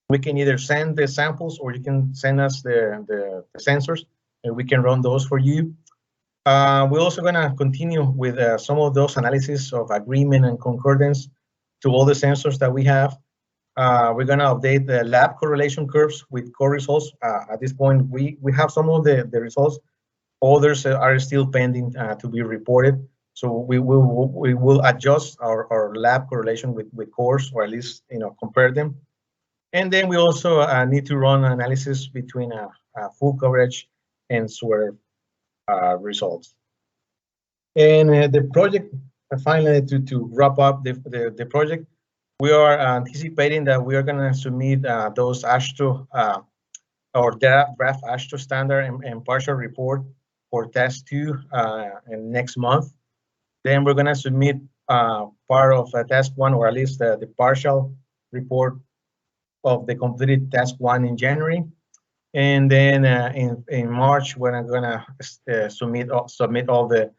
F: we can either send the samples or you can send us the sensors and we can run those for you. We're also going to continue with some of those analysis of agreement and concordance to all the sensors that we have. We're going to update the lab correlation curves with core results. At this point, we have some of the results. Others are still pending to be reported. So we will adjust our lab correlation with cores, or at least compare them. And then we also need to run analysis between full coverage and swerve results. And the project, finally, to wrap up the project, we are anticipating that we are going to submit those AASHTO or draft AASHTO standard and partial report for test 2 in next month. Then we're going to submit part of task 1, or at least the partial report of the completed task 1 in January. And then in March, we're going to submit all the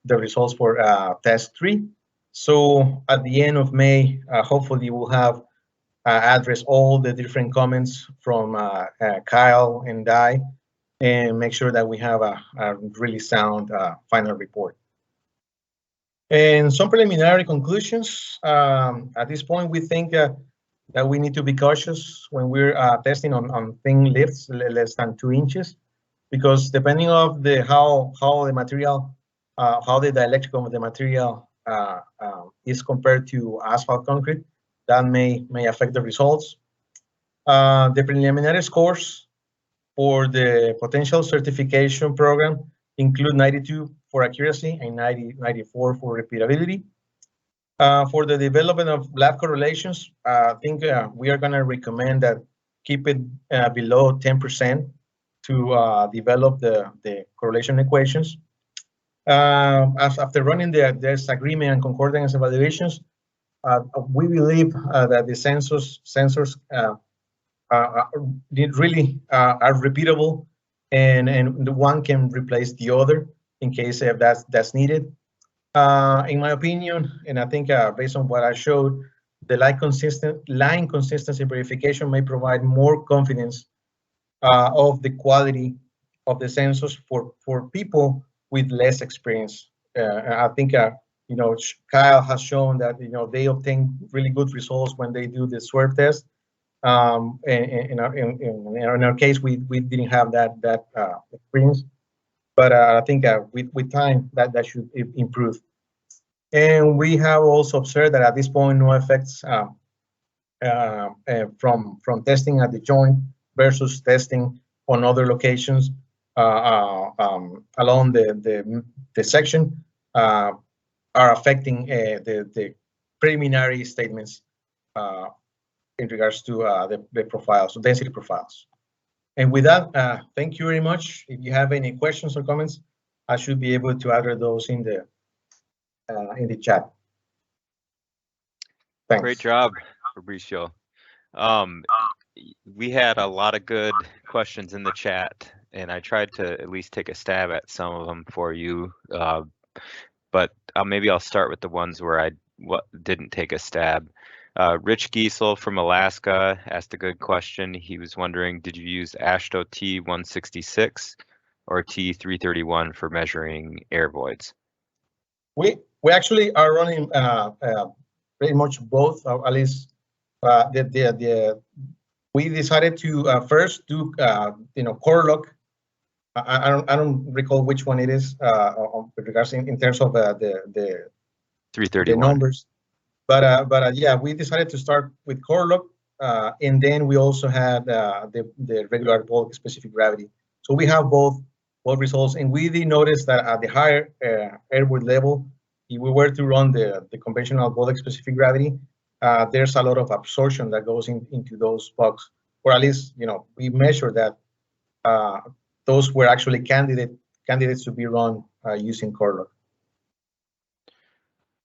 F: results for task 3. So at the end of May, hopefully we'll have addressed all the different comments from Kyle and Di, and make sure that we have a really sound final report. And some preliminary conclusions. At this point, we think that we need to be cautious when we're testing on thin lifts less than 2 inches, because depending on how the material, how the dielectric of the material is compared to asphalt concrete, that may affect the results. The preliminary scores for the potential certification program include 92 for accuracy and 94 for repeatability. For the development of lab correlations, I think we are going to recommend that keep it below 10% to develop the correlation equations. After running this agreement and concordance evaluations, we believe that the sensors really are repeatable, and the one can replace the other in case if that's needed. In my opinion, and I think based on what I showed, the line consistency verification may provide more confidence of the quality of the sensors for people with less experience. I think Kyle has shown that they obtain really good results when they do the swerve test. In our case, we didn't have that experience, but I think with time that should improve. And we have also observed that at this point, no effects from testing at the joint versus testing on other locations along the section are affecting the preliminary statements in regards to the profiles, density profiles. And with that, thank you very much. If you have any questions or comments, I should be able to address those in the chat. Thanks.
A: Great job, Fabricio. We had a lot of good questions in the chat, and I tried to at least take a stab at some of them for you. But maybe I'll start with the ones where I didn't take a stab. Rich Giesel from Alaska asked a good question. He was wondering, did you use AASHTO T166 or T331 for measuring air voids?
F: We actually are running pretty much both, or at least we decided to first do core lock I don't recall which one it is with regards in terms of the
A: 331.
F: numbers. But yeah, we decided to start with core lock, and then we also had the regular bulk specific gravity. So we have both results, and we did notice that at the higher airward level, if we were to run the conventional bulk specific gravity, there's a lot of absorption that goes into those pucks, or at least we measure that those were actually candidates to be run using core lock.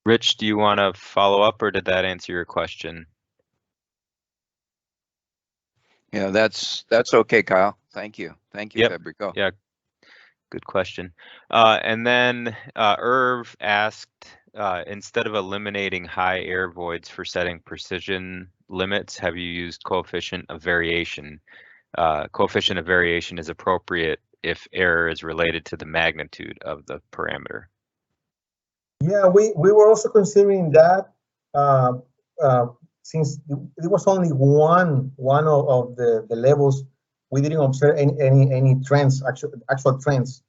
A: Rich, do you want to follow up, or did that answer your question?
H: Yeah, that's okay, Kyle. Thank you. Thank you,
A: Yep.
H: Fabrico.
A: Yeah, good question. And then Irv asked, instead of eliminating high air voids for setting precision limits, have you used coefficient of variation? Coefficient of variation is appropriate if error is related to the magnitude of the parameter.
F: Yeah, we were also considering that since it was only one of the levels, we didn't observe any trends, actual trends.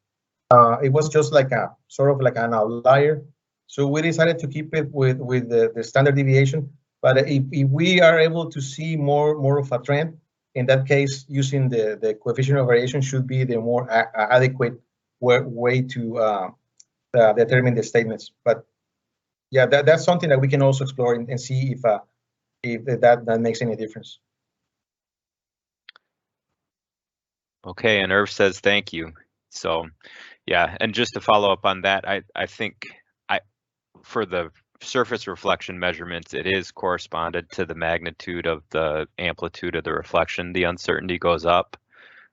F: It was just like a sort of like an outlier. So we decided to keep it with the standard deviation. But if we are able to see more of a trend, in that case, using the coefficient of variation should be the more adequate way to determine the statements. But yeah, that's something that we can also explore and see if that makes any difference.
A: Okay, and Irv says thank you. So yeah, and just to follow up on that, I think for the surface reflection measurements, it is corresponded to the magnitude of the amplitude of the reflection. The uncertainty goes up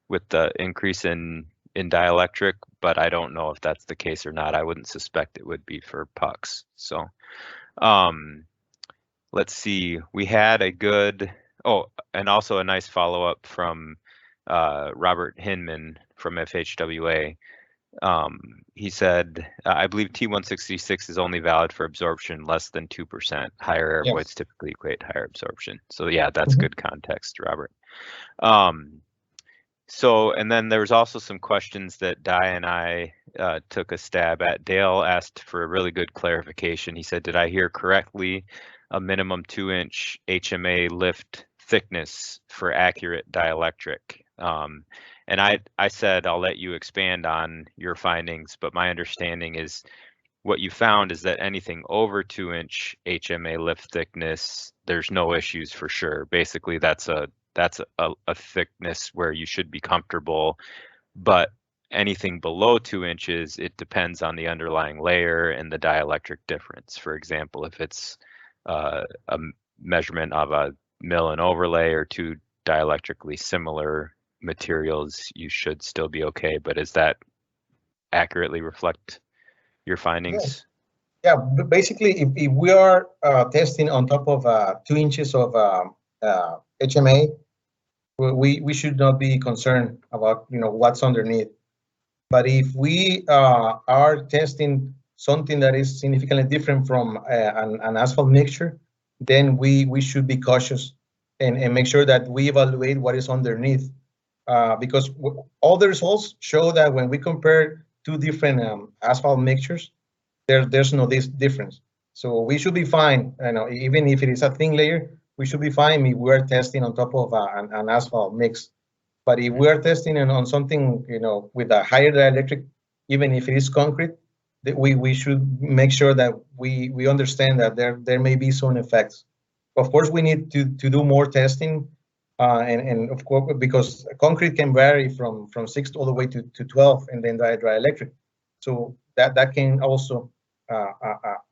A: with the increase in dielectric, but I don't know if that's the case or not. I wouldn't suspect it would be for pucks. So let's see, we had a good, and also a nice follow-up from Robert Hinman from FHWA. He said, I believe T166 is only valid for absorption less than 2%. Higher air voids typically equate higher absorption. So yeah, that's good context, Robert. So, and then there was also some questions that Di and I took a stab at. Dale asked for a really good clarification. He said, did I hear correctly a minimum 2-inch HMA lift thickness for accurate dielectric? And I said, I'll let you expand on your findings, but my understanding is what you found is that anything over 2-inch HMA lift thickness, there's no issues for sure. Basically, that's a thickness where you should be comfortable, but anything below 2 inches, it depends on the underlying layer and the dielectric difference. For example, if it's a measurement of a mill and overlay or two dielectrically similar materials, you should still be okay. But does that accurately reflect your findings?
F: Yeah, basically, if we are testing on top of 2 inches of HMA, we should not be concerned about what's underneath. But if we are testing something that is significantly different from an asphalt mixture, then we should be cautious and make sure that we evaluate what is underneath. Because all the results show that when we compare two different asphalt mixtures, there's no difference. So we should be fine. Even if it is a thin layer, we should be fine if we're testing on top of an asphalt mix. But if we're testing on something, with a higher dielectric, even if it is concrete, that we should make sure that we understand that there may be some effects. Of course, we need to do more testing, and of course, because concrete can vary from 6 all the way to 12, and then dielectric. So that can also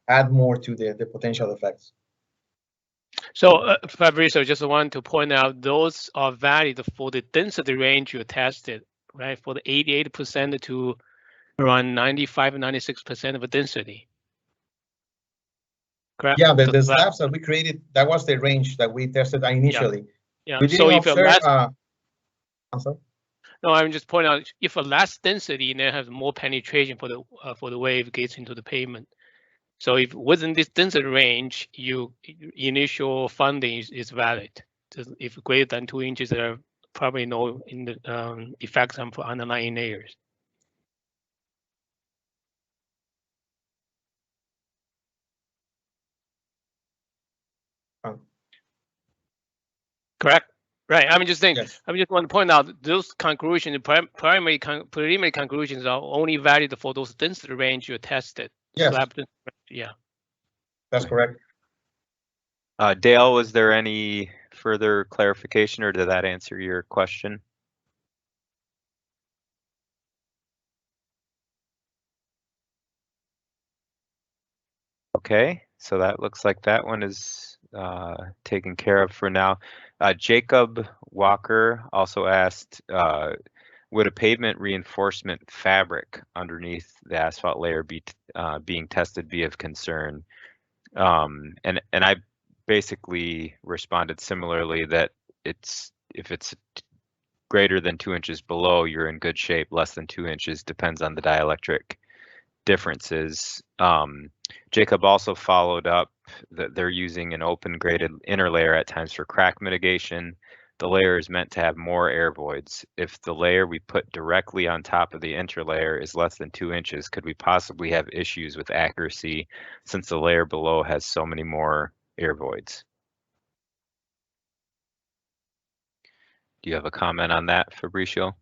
F: add more to the potential effects.
G: So Fabrizio, just want to point out those are valid for the density range you tested, right? For the 88% to around 95, 96% of the density. Correct?
F: Yeah, the slabs that we created, that was the range that we tested initially.
G: Yeah.
F: We didn't observe, I'm sorry?
G: No, I'm just pointing out if a less density, then has more penetration for the wave gets into the pavement. So if within this density range, your initial finding is valid. If greater than 2 inches, there are probably no effects on for underlying layers. Correct. Right. I'm just saying.
F: Yes.
G: I just want to point out those conclusions, preliminary conclusions, are only valid for those density range you tested.
F: Yes.
G: Yeah.
F: That's correct.
A: Dale, was there any further clarification, or did that answer your question? Okay, so that looks like that one is taken care of for now. Jacob Walker also asked, would a pavement reinforcement fabric underneath the asphalt layer be being tested be of concern? And I basically responded similarly that if it's greater than 2 inches below, you're in good shape. Less than 2 inches depends on the dielectric differences. Jacob also followed up that they're using an open graded interlayer at times for crack mitigation. The layer is meant to have more air voids. If the layer we put directly on top of the interlayer is less than 2 inches, could we possibly have issues with accuracy since the layer below has so many more air voids? Do you have a comment on that, Fabricio?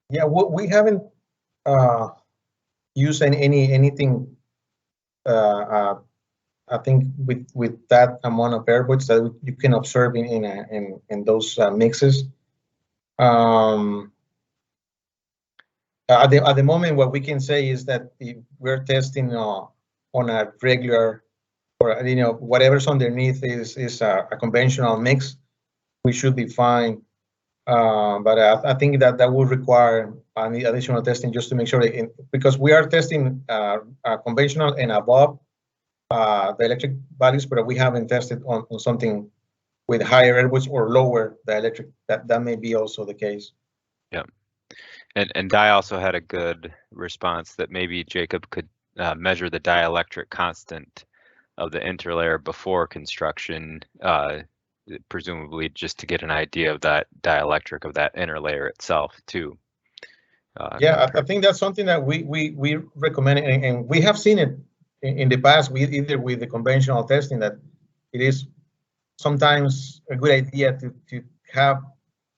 F: Yeah, we haven't used anything. I think with that amount of air voids that you can observe in those mixes. At the moment, what we can say is that if we're testing on a regular, or whatever's underneath is a conventional mix, we should be fine. But I think that would require any additional testing just to make sure that because we are testing conventional and above the electric values, but we haven't tested on something with higher air voids or lower dielectric. That may be also the case.
A: Yeah. And Di also had a good response that maybe Jacob could measure the dielectric constant of the interlayer before construction, presumably just to get an idea of that dielectric of that interlayer itself too.
F: Yeah, I think that's something that we recommend, and we have seen it in the past either with the conventional testing, that it is sometimes a good idea to have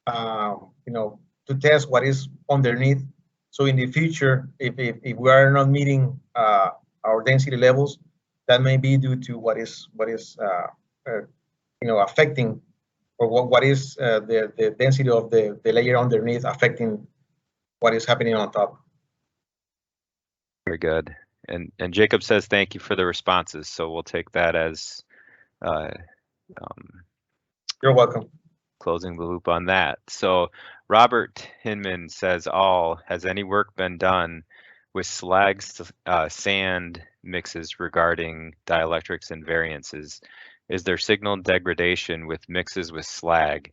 F: to test what is underneath. So in the future, if we are not meeting our density levels, that may be due to what is affecting, or what is the density of the layer underneath affecting what is happening on top.
A: Very good. And Jacob says thank you for the responses. So we'll take that as
F: you're welcome.
A: Closing the loop on that. So Robert Hinman says, has any work been done with slag sand mixes regarding dielectrics and variances? Is there signal degradation with mixes with slag?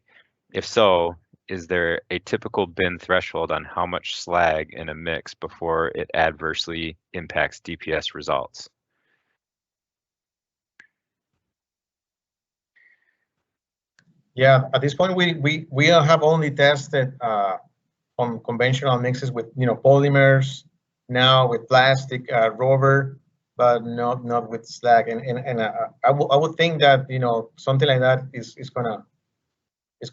A: If so, is there a typical bin threshold on how much slag in a mix before it adversely impacts DPS results?
F: Yeah, at this point, we have only tested on conventional mixes with polymers, now with plastic, rubber, but not with slag. And I would think that something like that is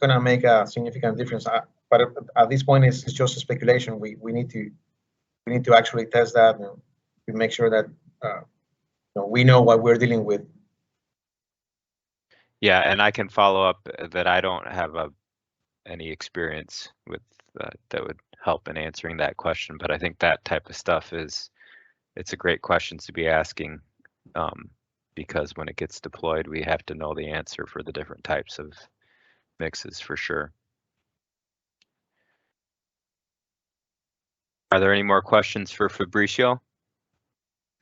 F: gonna make a significant difference. But at this point, it's just a speculation. We need to actually test that and to make sure that we know what we're dealing with.
A: Yeah, and I can follow up that I don't have any experience with that would help in answering that question, but I think that type of stuff it's a great question to be asking, because when it gets deployed, we have to know the answer for the different types of mixes for sure. Are there any more questions for Fabricio?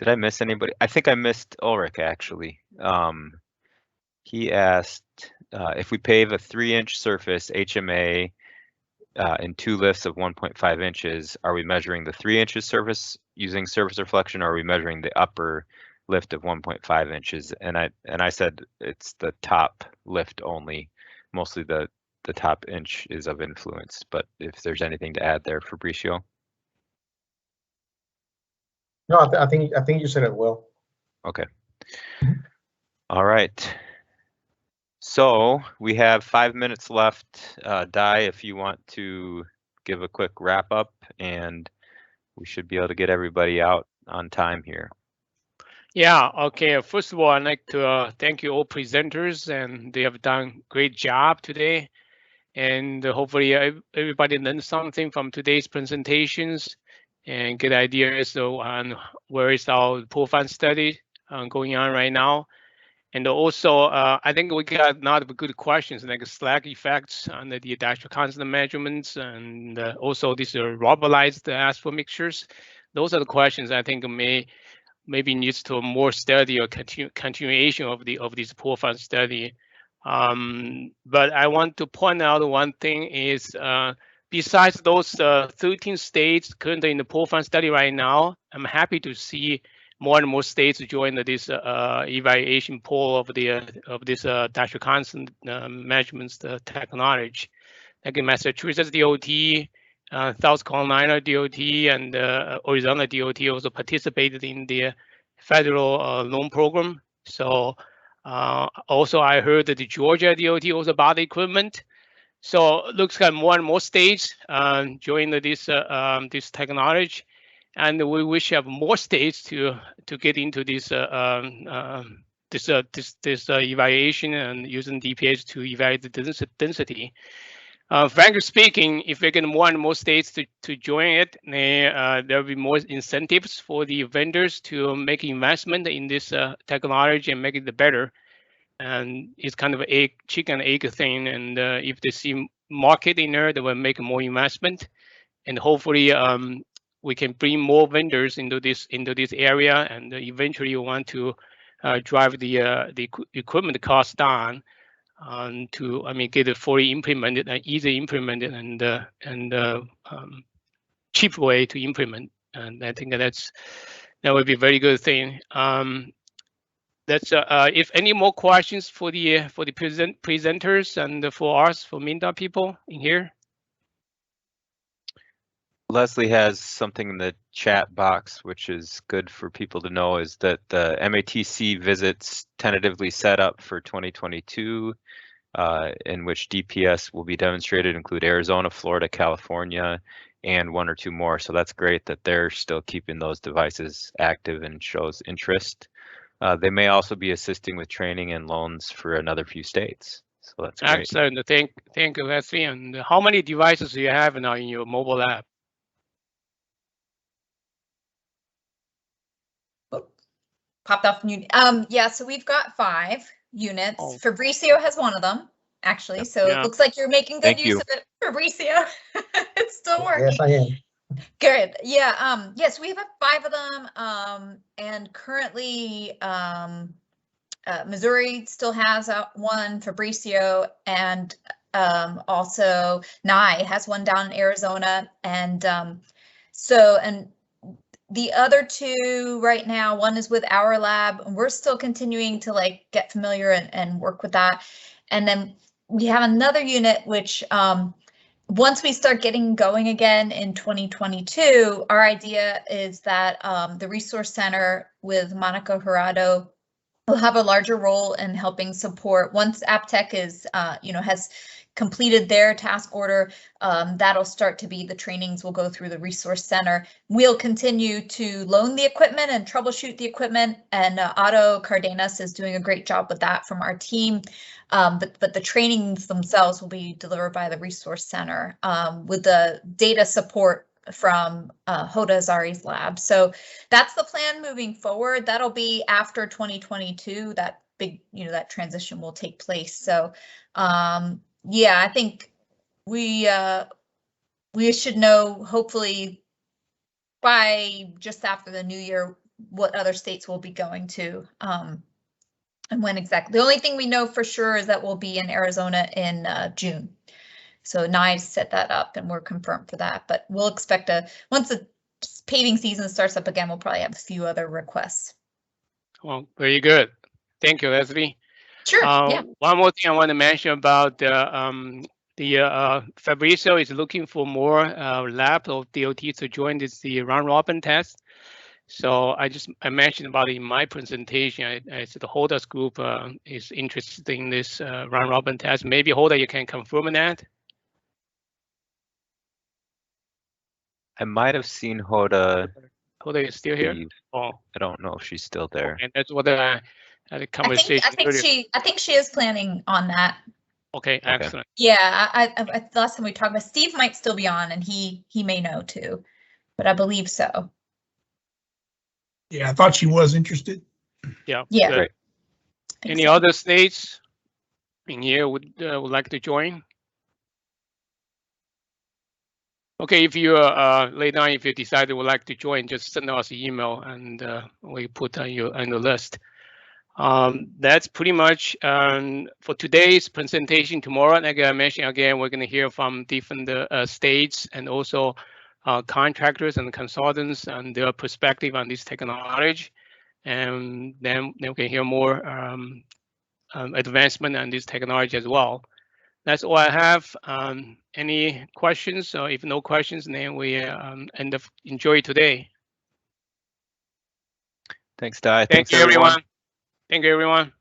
A: Did I miss anybody? I think I missed Ulrich actually. He asked if we pave a 3-inch surface HMA in 2 lifts of 1.5 inches, are we measuring the 3 inches surface using surface reflection, or are we measuring the upper lift of 1.5 inches? And I said it's the top lift only. Mostly the top inch is of influence, but if there's anything to add there, Fabricio.
F: No, I think you said it well.
A: Okay. All right. So we have 5 minutes left. Di, if you want to give a quick wrap up, and we should be able to get everybody out on time here.
G: Yeah, okay. First of all, I'd like to thank you all presenters, and they have done great job today. And hopefully everybody learned something from today's presentations and get ideas on where is our profile study going on right now. And also, I think we got a lot of good questions like slack effects on the dielectric constant measurements, and also these rubberized asphalt mixtures. Those are the questions I think maybe needs to more study or continuation of this profile study. But I want to point out one thing is besides those 13 states currently in the profile study right now, I'm happy to see more and more states join this evaluation pool of this dielectric constant measurements technology, like in Massachusetts DOT, South Carolina DOT, and Arizona DOT also participated in the federal loan program. So also I heard that the Georgia DOT also bought the equipment. So it looks like more and more states join this this technology, and we wish to have more states to get into this this evaluation and using DPS to evaluate the density. Frankly speaking, if we get more and more states to join it, there will be more incentives for the vendors to make investment in this technology and make it better. And it's kind of a chicken and egg thing. And if they see market in there, they will make more investment. And hopefully, we can bring more vendors into this area, and eventually you want to drive the equipment cost down. To get it fully implemented and easy implemented and cheap way to implement, and I think that would be a very good thing. That's if any more questions for the presenters and for us, for Minda people in here.
A: Leslie has something in the chat box, which is good for people to know, is that the MATC visits tentatively set up for 2022, in which DPS will be demonstrated, include Arizona, Florida, California, and 1 or 2 more. So that's great that they're still keeping those devices active and shows interest. They may also be assisting with training and loans for another few states. So that's great.
G: Excellent. Thank you, Leslie. And how many devices do you have now in your mobile app?
C: Popped off mute. Yeah, so we've got 5 units.
G: Oh.
C: Fabricio has 1 of them, actually. So
G: Yeah.
C: It looks like you're making good
A: Thank
C: use
A: you.
C: of it, Fabricio. It's still working.
F: Yes, I am.
C: Good. Yeah. Yes, we have 5 of them. And currently, Missouri still has 1, Fabricio, and also Nye has 1 down in Arizona. And and the other 2 right now, 1 is with our lab, and we're still continuing to get familiar and work with that. And then we have another unit, which once we start getting going again in 2022, our idea is that the Resource Center with Monica Jurado will have a larger role in helping support once AppTech is, has completed their task order. That'll start to be the trainings will go through the Resource Center. We'll continue to loan the equipment and troubleshoot the equipment, and Otto Cardenas is doing a great job with that from our team. But the trainings themselves will be delivered by the Resource Center with the data support from Hoda Azari's lab. So that's the plan moving forward. That'll be after 2022. That big, that transition will take place. So yeah, I think we should know hopefully by just after the new year what other states will be going to and when exactly. The only thing we know for sure is that we'll be in Arizona in June. So Nye set that up and we're confirmed for that, but we'll expect once the paving season starts up again, we'll probably have a few other requests.
G: Well, very good. Thank you, Leslie.
C: Sure. Yeah.
G: One more thing I want to mention about Fabrizio is looking for more labs of DOT to join the round robin test. So I mentioned about it in my presentation. I said the Hoda's group is interested in this round robin test. Maybe Hoda, you can confirm that.
A: I might have seen Hoda.
G: Hoda is still here.
A: leave.
G: Oh,
A: I don't know if she's still there.
G: and that's what I had a conversation earlier.
C: I think she is planning on that.
G: Okay, excellent.
C: Yeah, I last time we talked about Steve might still be on, and he may know too, but I believe so.
I: Yeah, I thought she was interested.
G: Yeah.
C: Yeah.
G: Good.
A: Great.
G: Any other states in here would like to join? Okay, if you later on, if you decide you would like to join, just send us an email and we put on the list. That's pretty much for today's presentation. Tomorrow, like I mentioned again, we're going to hear from different states and also contractors and consultants and their perspective on this technology. And then we can hear more advancement on this technology as well. That's all I have. Any questions? So if no questions, then we end up enjoy today.
A: Thanks, Di.
G: Thank you, everyone. Thank you, everyone.